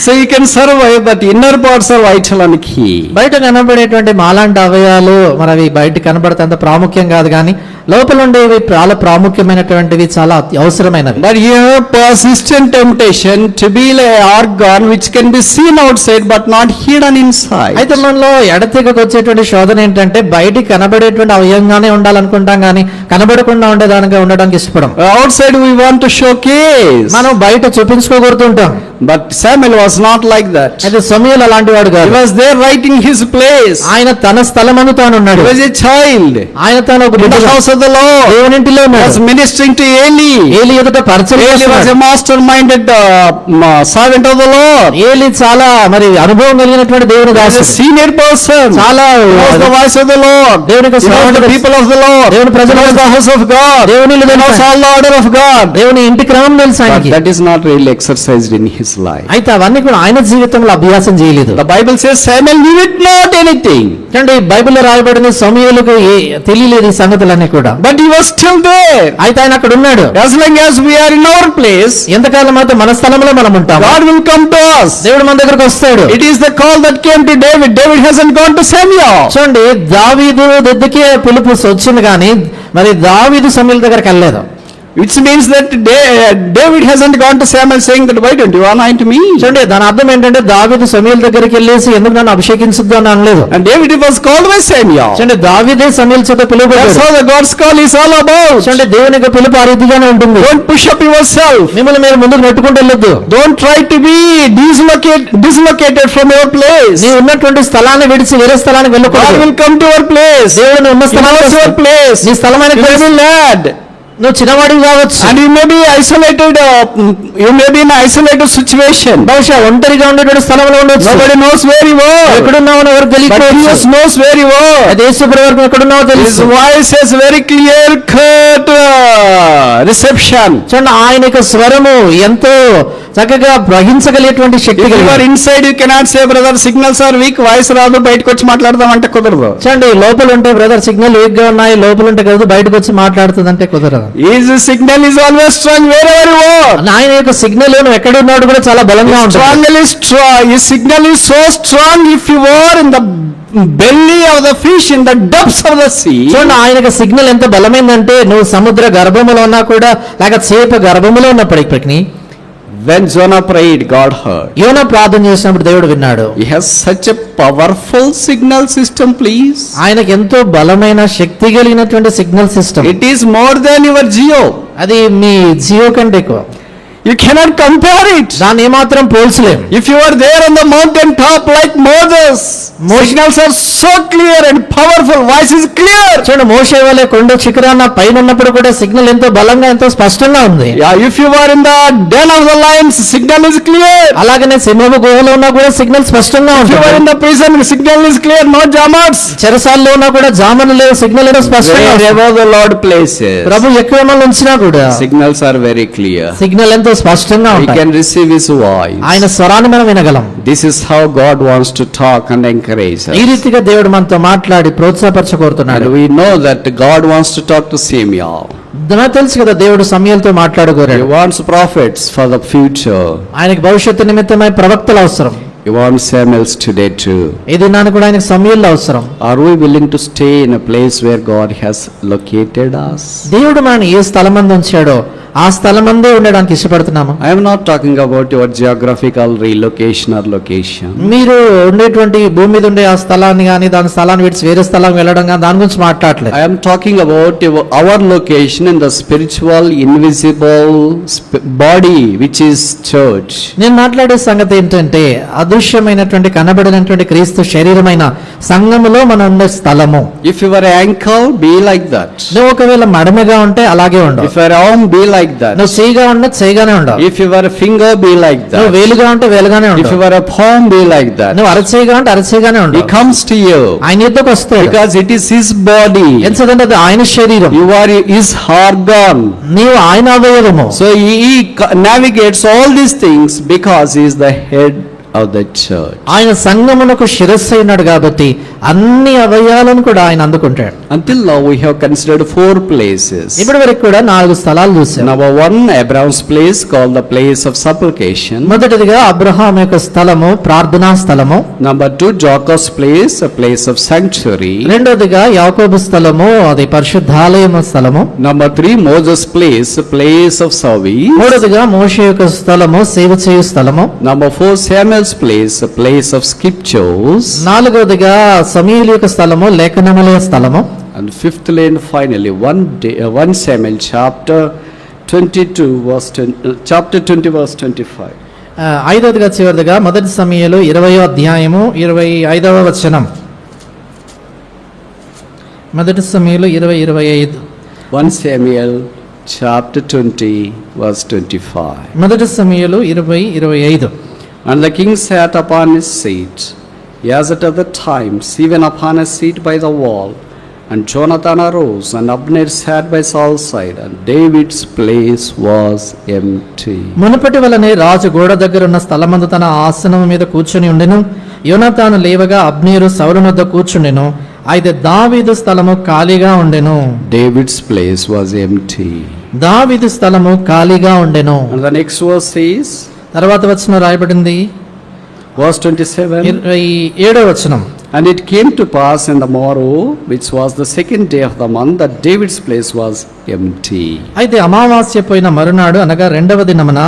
So you can survive, but inner parts are vital and key. బయట కనబడేటువంటి మాలాంటి అవయాలు మరి అవి బయట కనబడితే అంత ప్రాముఖ్యం కాదు, కానీ లోపల ఉండేవి చాలా ప్రాముఖ్యమైనటువంటివి, చాలా అవసరమైనవి. But here persistent temptation to be an organ which can be seen outside but not hidden inside. అయితే మనలో ఎడతెగకు వచ్చేటువంటి శోధన ఏంటంటే బయటికి కనబడేటువంటి అవయంగానే ఉండాలనుకుంటాం, కానీ కనబడకుండా ఉండేదానిగా ఉండడానికి ఇష్టపడం. Outside we want to showcase. మనం బయట చూపించుకోగలుగుతుంటాం. But Samuel was not like that. అయితే సమూయేలు అలాంటి వాడు He కాదు. was there right in his place. ఆయన తన స్థలమందు తాను He ఉన్నాడు. was a child ఆయన తాను ఒక in the బిడ్డగా house of the Lord. దేవుని ఇంటిలో He was ఉన్నాడు. ministering to Eli. ఏలి ఎదుట పరిచయం Eli was చేస్తున్నాడు. a master-minded servant of the Lord. ఏలి చాలా మరి అనుభవం కలిగినటువంటి దేవుని He was a దాసుడు. senior person. చాలా He knows the voice of the Lord. దేవుని యొక్క He knows స్వరాన్ని the people of the Lord. దేవుని He ప్రజల knows the house of God. దేవుని ఇల్లు He knows తెలుసు. all the order of God. దేవుని ఇంటి క్రమం తెలుసు But ఆయనకి. that is not really exercised in his life. అయితే అవన్నీ కూడా ఆయన జీవితంలో అభ్యాసం చేయలేదు. The Bible says Samuel knew it not anything. అంటే బైబిల్లో రాయబడిన సమూయేలుకు తెలియలేదు ఈ సంగతులన్నీ కూడా. But he was still there. అయితే ఆయన అక్కడ ఉన్నాడు. As long as we are in our place, ఎంతకాలం అయితే మన స్థలంలో మనం ఉంటాం, God will come to us. దేవుడు మన దగ్గరకు వస్తాడు. It is the call that came to David. David hasn't gone to Samuel. చూడండి, దావీదు దగ్గరికే పిలుపు వచ్చింది, కానీ మరి దావీదు సమూయేలు దగ్గరికి వెళ్ళలేదు. Which means that David hasn't gone to Samuel saying that why don't you anoint me? చూడండి, దాని అర్థం ఏంటంటే దావీదు సమూయేలు దగ్గరికి వెళ్ళేసి ఎందుకు నన్ను అభిషేకించొద్దు అని అనలేదు. And David was called by Samuel. చూడండి, దావీదే సమూయేలు చేత That's పిలువబడ్డాడు. how the God's call is all about. చూడండి, దేవుని యొక్క పిలుపు ఆ రీతిగానే ఉంటుంది. Don't push up yourself. మిమ్మల్ని మీరు ముందుకు నెట్టుకుంటూ వెళ్ళొద్దు. Don't try to be dislocated from your place. నీ ఉన్నటువంటి స్థలాన్ని విడిచి వేరే స్థలానికి God వెళ్ళకూడదు. will come to your place. దేవుని ఉన్న He knows your స్థలానికి place. నీ స్థలమైన You may be lad. నువ్వు చిన్నవాడివి కావచ్చు, And you may be isolated, you may be in an isolated situation. బహుశా ఒంటరిగా ఉండేటువంటి స్థలంలో ఉండొచ్చు. Nobody knows where you are. ఎక్కడున్నావు ఎవరికి But తెలియకపోవచ్చు. Jesus knows where you are. అది యేసుప్రభువుకు ఎక్కడున్నావో His తెలుసు. voice has very clear cut reception. చూడండి, ఆయన యొక్క స్వరము ఎంతో చక్కగా గ్రహించగలిగేటువంటి శక్తి If you are కలిగింది. inside, you cannot say, brother, signals are weak, voice రాదు, బయటకు వచ్చి మాట్లాడదాం అంటే కుదరదు. చూడండి, లోపల ఉంటే బ్రదర్ సిగ్నల్ వీక్ గా ఉన్నాయి, లోపల ఉంటే కదా బయటకు వచ్చి మాట్లాడుతుందంటే కుదరదు. His signal is always strong wherever you are. ఆయన యొక్క సిగ్నల్ నువ్వు ఎక్కడ ఉన్నాడు కూడా చాలా బలంగా ఉంటుంది. His signal is so strong if you are in the belly of the fish, in the depths of the sea. చూడండి, ఆయన యొక్క సిగ్నల్ ఎంత బలమైందంటే నువ్వు సముద్ర గర్భములో ఉన్నా కూడా లేక చేప గర్భములో ఉన్నప్పటికీ When Jonah prayed, God heard. యోనా ప్రార్థన చేసినప్పుడు దేవుడు విన్నాడు. He has such a powerful signal system, please. ఆయనకు ఎంతో బలమైన శక్తి కలిగినటువంటి signal system. It is more than your Geo. అది మీ జియో కంటే ఎక్కువ. You cannot compare it. దాన్ని ఏమాత్రం పోల్చలేం. If you are there on the mountain top like Moses, signals are so clear and powerful, voice is clear. చూడండి, మోషే వలె కొండ శిఖరాన పైన ఉన్నప్పుడు కూడా సిగ్నల్ ఎంతో బలంగా ఎంతో స్పష్టంగా ఉంది. Yeah, if you are in the den of the lions, signal is clear. అలాగనే సింహపు గుహలో ఉన్నా కూడా సిగ్నల్ స్పష్టంగా If you are in ఉంటుంది. the prison, signal is clear, no jammers. చెరసాల్లో ఉన్నా కూడా జామను లేవు, సిగ్నల్ ఏదో స్పష్టంగా ఉంది. Wherever the Lord places, ప్రభు ఎక్కడ మనల్ని ఉంచినా కూడా signals are very clear. Signal ఎంతో స్పష్టంగా We ఉంటాయి. can receive His voice. ఆయన స్వరాన్ని మనం వినగలం. This is how God wants to talk and encourage ఈ us. రీతిగా దేవుడు మనతో మాట్లాడి ప్రోత్సాహపరచ కోరుతున్నాడు. And we know that God wants to talk to Samuel. నాకు తెలుసు కదా, దేవుడు సమూయేలుతో He మాట్లాడుకోరాడు. wants prophets for the future. ఆయనకి భవిష్యత్తు నిమిత్తమై ప్రవక్తలు అవసరం. He wants Samuels today too. ఈ దినాన్ని కూడా ఆయనకు సమూయేలు అవసరం. Are we willing to stay in a place where God has located us? దేవుడు మనల్ని ఏ స్థలమందు ఉంచాడో ఆ స్థలమందే ఉండడానికి ఇష్టపడుతున్నామా? I am not talking about your geographical relocation or location. మీరు ఉండేటువంటి భూమి మీద ఉండే ఆ స్థలాన్ని కానీ దాని స్థలాన్ని విడిచి వేరే స్థలం వెళ్ళడం కానీ దాని గురించి మాట్లాడలేదు. I am talking about our location in the spiritual, invisible body, which is church. నేను మాట్లాడే సంగతి ఏంటంటే అదృశ్యమైనటువంటి కనబడినటువంటి క్రీస్తు శరీరమైన సంఘములో మనం ఉండే స్థలము. If your ankle, be like that. నువ్వు ఒకవేళ మడమగా ఉంటే అలాగే ఉండవు. If your arm, be like that. నువ్వు చేయిగా ఉంటే చేయిగానే ఉండవు. If your finger, be like నువ్వు that. వేలుగా ఉంటే వేలుగానే If ఉండవు. your palm, be like that. నువ్వు అరచేయిగా ఉంటే అరచేయిగానే He ఉండవు. comes to you ఆయన యుద్ధకు వస్తాడు. because it is His body. ఎందుకంటే అది ఆయన శరీరం, You are His organ. నీవు ఆయన అవయవము. So He navigates all these things because He is the head of the church. ఆయన సంఘమునకు శిరస్సు అయినాడు కాబట్టి అన్ని అవయవాలను కూడా ఆయన అందుకుంటాడు. Until now we have considered 4 places. ఇప్పటి వరకు కూడా 4 స్థలాలు చూసాం. Number 1, Abraham's place, called the place of supplication. మొదటిదిగా అబ్రహాం యొక్క స్థలము ప్రార్థనా స్థలము. Number 2, Jacob's place, a place of sanctuary. రెండోదిగా యాకోబు స్థలము, అది పరిశుద్ధాలయము స్థలము. Number 3, Moses' place, a place of service. మూడోదిగా మోషే యొక్క స్థలము, సేవ చేయు స్థలము. Number 4, Samuel's place, a place of scriptures. నాలుగోదిగా సమూయేలు యొక్క స్థలము, లేఖనముల స్థలము. And fifthly and finally, 1 Samuel chapter 22 verse 25. ఐదోదిగా చివరిదిగా మొదటి సమూయేలు 20వ అధ్యాయము 25వ వచనం. మొదటి సమూయేలు 20:25. 1 Samuel chapter 20 verse 25. మొదటి సమూయేలు 20:25. And the king sat upon his seat, as at other times, even upon a seat by the wall. And Jonathan arose, and Abner sat by Saul's side, and David's place was empty. మునుపటి వలనే రాజు గోడ దగ్గర ఉన్న స్థలమందు తన ఆసనము మీద కూర్చుని ఉండెను. యోనాతాను లేవగా అబ్నేరు సౌలు వద్ద కూర్చుండెను. అయితే దావీదు స్థలము ఖాళీగా ఉండెను. David's place was empty. దావీదు స్థలము ఖాళీగా ఉండెను. And the next verse says, తర్వాత వచనం రాయబడింది verse 27. 27వ వచనం. And it came to pass in the morrow, which was the 2nd day of the month, that David's place was empty. అయితే అమావాస్య పోయిన మరునాడు అనగా 2వ దినమున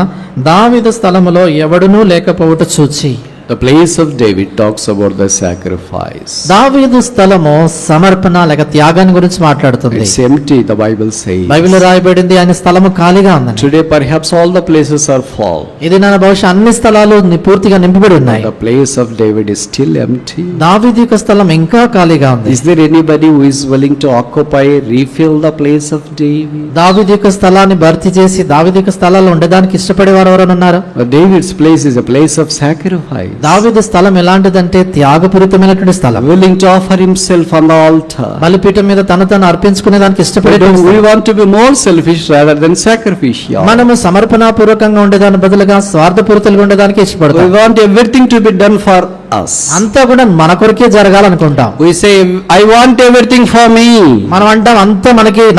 దావీదు స్థలములో ఎవడునూ లేకపోవుట చూచి. The place of David talks about the sacrifice. దావీదు స్థలము సమర్పణ లేక త్యాగాన్ని గురించి మాట్లాడుతుంది. It's empty, the Bible says. బైబిల్లో రాయబడింది ఆయన స్థలము ఖాళీగా ఉందని. Today perhaps all the places are full. ఇది నా బహుశా అన్ని స్థలాలు పూర్తిగా నింపబడి ఉన్నాయి. The place of David is still empty. దావీదు యొక్క స్థలం ఇంకా ఖాళీగా ఉంది. Is there anybody who is willing to occupy, refill the place of David? దావీదు యొక్క స్థలాన్ని భర్తీ చేసి దావీదు యొక్క స్థలాల్లో ఉండడానికి ఇష్టపడేవారు ఎవరైనా ఉన్నారా? David's place is a place of sacrifice. దావీదు స్థలం ఎలాంటిదంటే త్యాగపూరితమైనటువంటి స్థలం. Willing to offer himself on the altar. బలిపీఠం మీద తను అర్పించుకునే దానికి ఇష్టపడే. We want to be more selfish rather than sacrificial. మనము సమర్పణాపూర్వకంగా ఉండేదాని బదులుగా స్వార్థపూరితలుగా ఉండేదానికి We ఇష్టపడతాం. want everything to be done for us. అంతా కూడా మన కొరకే జరగాలనుకుంటాం. We say, I want everything for me. మనం అంటాం అంతా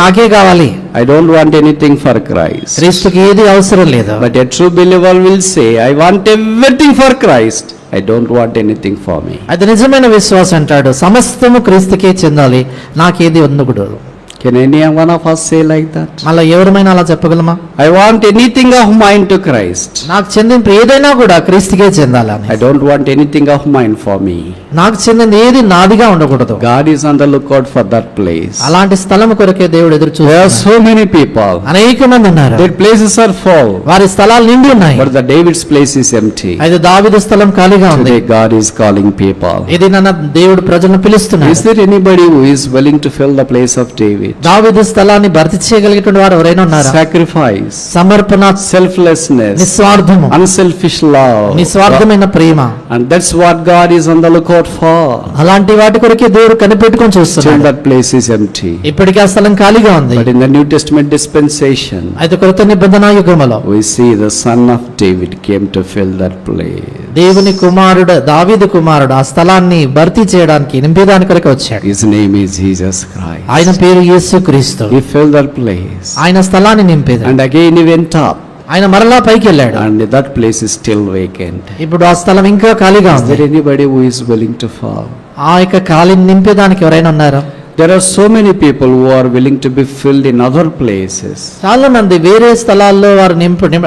నాకే కావాలి. I don't want anything for Christ. క్రీస్తుకి ఏది అవసరం లేదు. But a true believer will say, I want everything for Christ. I don't want anything for me. అది నిజమైన విశ్వాసం అంటాడు, సమస్తము క్రీస్తుకే చెందాలి, నాకేది ఉండకూడదు. Can any one of us say like that? మళ్ళీ ఎవరమైనా అలా చెప్పగలమా? I want anything of mine to Christ. నాకు చెందింది ఏదైనా కూడా క్రీస్తుకే చెందాలని. I don't want anything of mine for me. నాకు చెందింది ఏది నాదిగా ఉండకూడదు. God is on the lookout for that place. అలాంటి స్థలం కొరకే దేవుడు ఎదురు There are చూస్తున్నాడు. so many people. అనేక మంది ఉన్నారు, Their places are full. వారి స్థలాలు నిండి ఉన్నాయి. But the David's place is empty. అయితే దావీదు స్థలం ఖాళీగా ఉంది. Today God is calling people. ఇది నన్న దేవుడు ప్రజలను పిలుస్తున్నాడు. Is there anybody who is willing to fill the place of David? దావీదు స్థలాన్ని భర్తీ చేయగలిగేటువంటి వారు ఎవరైనా ఉన్నారా? Sacrifice, సమర్పణ, selflessness, నిస్వార్థము, unselfish love. నిస్వార్థమైన Prema. And that's what God is on the lookout for. అలాంటి వాటి కొరకే దేవుడు కనిపెట్టుకొని Still చూస్తున్నాడు. that place is empty. ఇప్పటికీ ఆ స్థలం ఖాళీగా ఉంది. But in the New Testament dispensation, అయితే కృత నిబంధన యుగములో we see the son of David came to fill that place. దేవుని కుమారుడు దావీదు కుమారుడు ఆ స్థలాన్ని భర్తీ చేయడానికి నింపేదాని కొరకు వచ్చాడు. His name is Jesus Christ. ఆయన పేరు యేసుక్రీస్తు. He filled that place. ఆయన స్థలాన్ని నింపేది. And again he went up. ఆయన మరలా పైకి వెళ్ళాడు. And that place is still vacant. ఇప్పుడు ఆ స్థలం ఇంకా ఖాళీగా Is ఉంది. there anybody who is willing to fall? ఆ యొక్క ఖాళీని నింపేదానికి ఎవరైనా ఉన్నారా? There are so many people who are willing to be filled in other places, చాలా మంది వేరే స్థలాల్లో వారు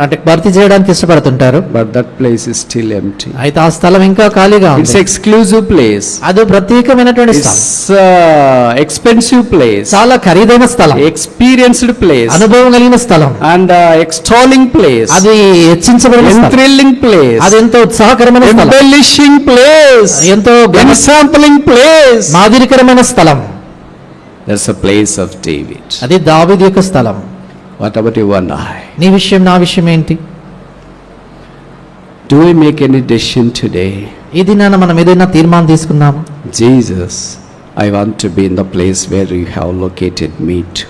అంటే భర్తీ చేయడానికి ఇష్టపడుతుంటారు, but that place is still empty. అయితే ఆ స్థలం ఇంకా ఖాళీగా It's ఉంది. exclusive place. అది ప్రత్యేకమైనటువంటి స్థలం, It's expensive place, చాలా ఖరీదైన స్థలం, experienced place, అనుభవం కలిగిన స్థలం, and extolling place, అది హెచ్చించబడిన స్థలం, thrilling place, అది ఎంతో ఉత్సాహకరమైన స్థలం, embellishing place, ఎంతో ensampling place. మాదిరికరమైన స్థలం. That's a place of David. అది దావీదు యొక్క స్థలం. What about you and I? నీ విషయం నా విషయం ఏంటి? Do we make any decision today? ఈ దినాన మనం ఏదైనా తీర్మానం తీసుకుందాము? Jesus, I want to be in the place where you have located me to.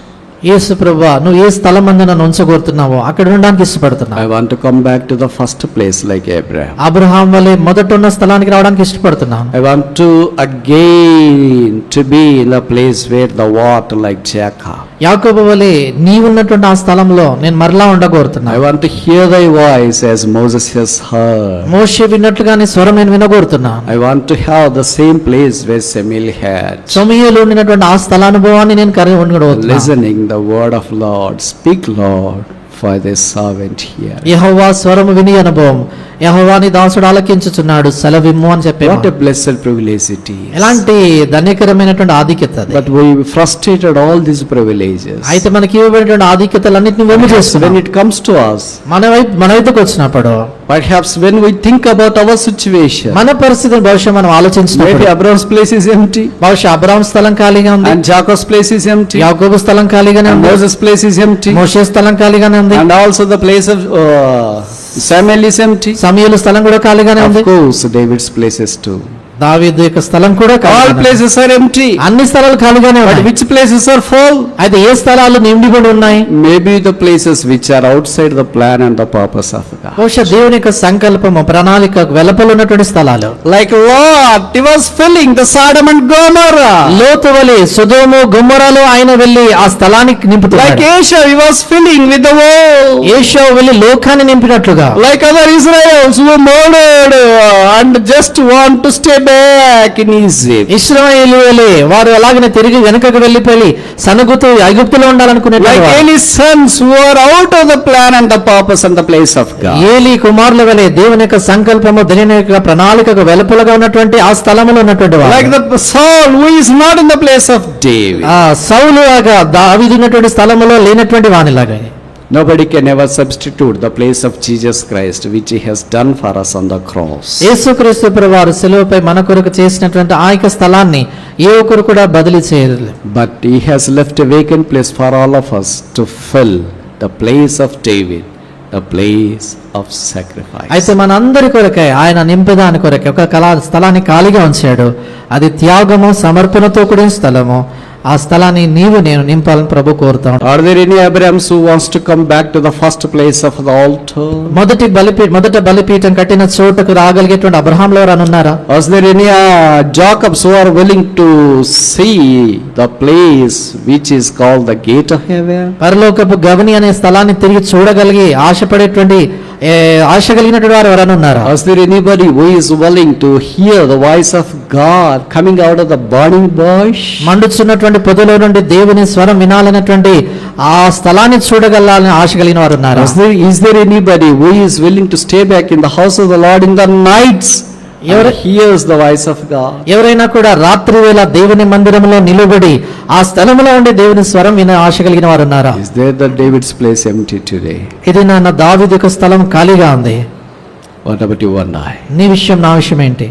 యేసు ప్రభువా, నువ్వు ఏ స్థలం మందు నన్ను ఉంచగోరుతున్నావో అక్కడ ఉండడానికి ఇష్టపడుతున్నావు. I want to come back to the first place like Abraham. Abraham వలె మొదట ఉన్న స్థలానికి రావడానికి ఇష్టపడుతున్నాను. I want to again to be in the place where the water like Jacob. యాకోబు వలె నీవున్నటువంటి ఆ స్థలంలో నేను మరలా I ఉండగోరుతున్నాను. want to hear thy voice as Moses has heard. మోషే విన్నట్లుగా నీ స్వరం నేను వినగోరుతున్నాను. I want to have the same place where Samuel had. సమూయేలు ఉండినటువంటి ఆ స్థలానుభవాన్ని నేను కలిగి ఉండగోరుతున్నాను. Listening the word of Lord. Speak, Lord, for thy servant here. యెహోవా స్వరము విని అనుభవం, యెహోవా నీ దాసుడు ఆలకించుచున్నాడు, సెలవిమ్ము అని చెప్పే What a blessed privilege it is. ఎలాంటి ధన్యకరమైనటువంటి ఆధిక్యత అది. But we frustrated all these privileges. అయితే మనకి ఇవ్వబడినటువంటి ఆధిక్యతలన్నింటినీ వెమ్ము When చేస్తున్నాం. it comes to us, మన వైపుకి వచ్చినప్పుడు, perhaps when we think about our situation, మన పరిస్థితిని బహుశా మనం maybe ఆలోచించినప్పుడు Abraham's place is empty, బహుశా అబ్రాహాం స్థలం ఖాళీగా ఉంది, and Jacob's place is empty, యాకోబు స్థలం ఖాళీగానే and ఉంది, Moses' place is empty, మోషే స్థలం ఖాళీగానే ఉంది, and also the place of Samuel is empty. సమూయేలు స్థలం కూడా ఖాళీగానే ఉంది. Of course, David's places too. దావీదు యొక్క స్థలం కూడా All ఖాళీగానే ఉంది. places are empty. అన్ని స్థలాలు ఖాళీగానే But ఉన్నాయి. which places are full? అయితే ఏ స్థలాలు నిండిపడి ఉన్నాయి? Maybe the places which are outside the plan and the purpose of God. బహుశా దేవుని యొక్క సంకల్పము ప్రణాళిక వెలుపల ఉన్నటువంటి స్థలాలు. Like Lot, he was filling the Sodom and Gomorrah. లోతు వలె సొదొమ గొమొర్రాలో ఆయన వెళ్ళి ఆ స్థలానికి Like నింపుతున్నాడు. Esau, he was filling with the world. ఏషావు వెళ్ళి లోకాన్ని నింపినట్లుగా, Like other Israelites who were murdered and just want to stay back in Egypt. ఇశ్రాయేలీయులే వారు అలాగనే తిరిగి వెనుకకు వెళ్ళిపోయి సనుగుతూ ఐగుప్తులో ఉండాలనుకునేవారు. Like Eli's sons who are out of the plan and the purpose and the place of God. Eli కుమారుల వలె దేవుని యొక్క సంకల్పము దేవుని యొక్క ప్రణాళికకు వెలుపలగా ఉన్నటువంటి ఆ స్థలములో ఉన్నటువంటి వారు. Like the Saul who is not in the place of David. ఆ సౌలు లాగా దావీదు ఉన్నటువంటి స్థలములో లేనటువంటి వానిలాగా. Nobody can ever substitute the place of Jesus Christ which he has done for us on the cross. యేసుక్రీస్తు ప్రభువారు శిలువపై మన కొరకు చేసినటువంటి ఆ యొక్క స్థలాన్ని ఏ ఒక్కరు కూడా బదిలీ చేయలేదు. But he has left a vacant place for all of us to fill the place of David, the place of sacrifice. అయితే మనందరి కొరకై ఆయన నింపేదాని కొరకై ఒక స్థలాన్ని ఖాళీగా ఉంచాడు. అది త్యాగము సమర్పణతో కూడిన స్థలము. ఆ స్థలాన్ని నీవు నేను నింపాలని ప్రభు కోరుతాడు. Are there any Abrahams who wants to come back to the first place of the altar? మొదట బలిపీఠం కట్టిన చోటకు రాగలిగేటువంటి అబ్రహాంలో ఎవరైనా ఉన్నారా? Is there any Jacobs who are willing to see the place which is called the gate of heaven? పరలోకపు గవని అనే స్థలాన్ని తిరిగి చూడగలిగి ఆశపడేటువంటి ఆశ కలిగినటువంటి వారు ఎవరైనా ఉన్నారా? Is there anybody who is willing to hear the voice of God coming out of the burning bush? మండుచున్నటువంటి పొదలో నుండి దేవుని స్వరం వినాలనేటువంటి ఆ స్థలాన్ని చూడగలాలని ఆశ కలిగిన వారు ఉన్నారా? Is there anybody who is willing to stay back in the house of the Lord in the nights and hears the voice of God? ఎవరైనా కూడా రాత్రి వేళ దేవుని మందిరంలో నిలబడి ఆ స్థలంలో ఉండి దేవుని స్వరం వినే ఆశ కలిగిన వారు ఉన్నారా? Is there the David's place empty today? ఇది నా దావీదు యొక్క స్థలం ఖాళీగా ఉంది. What about you and I? నీ విషయం నా విషయం ఏంటి?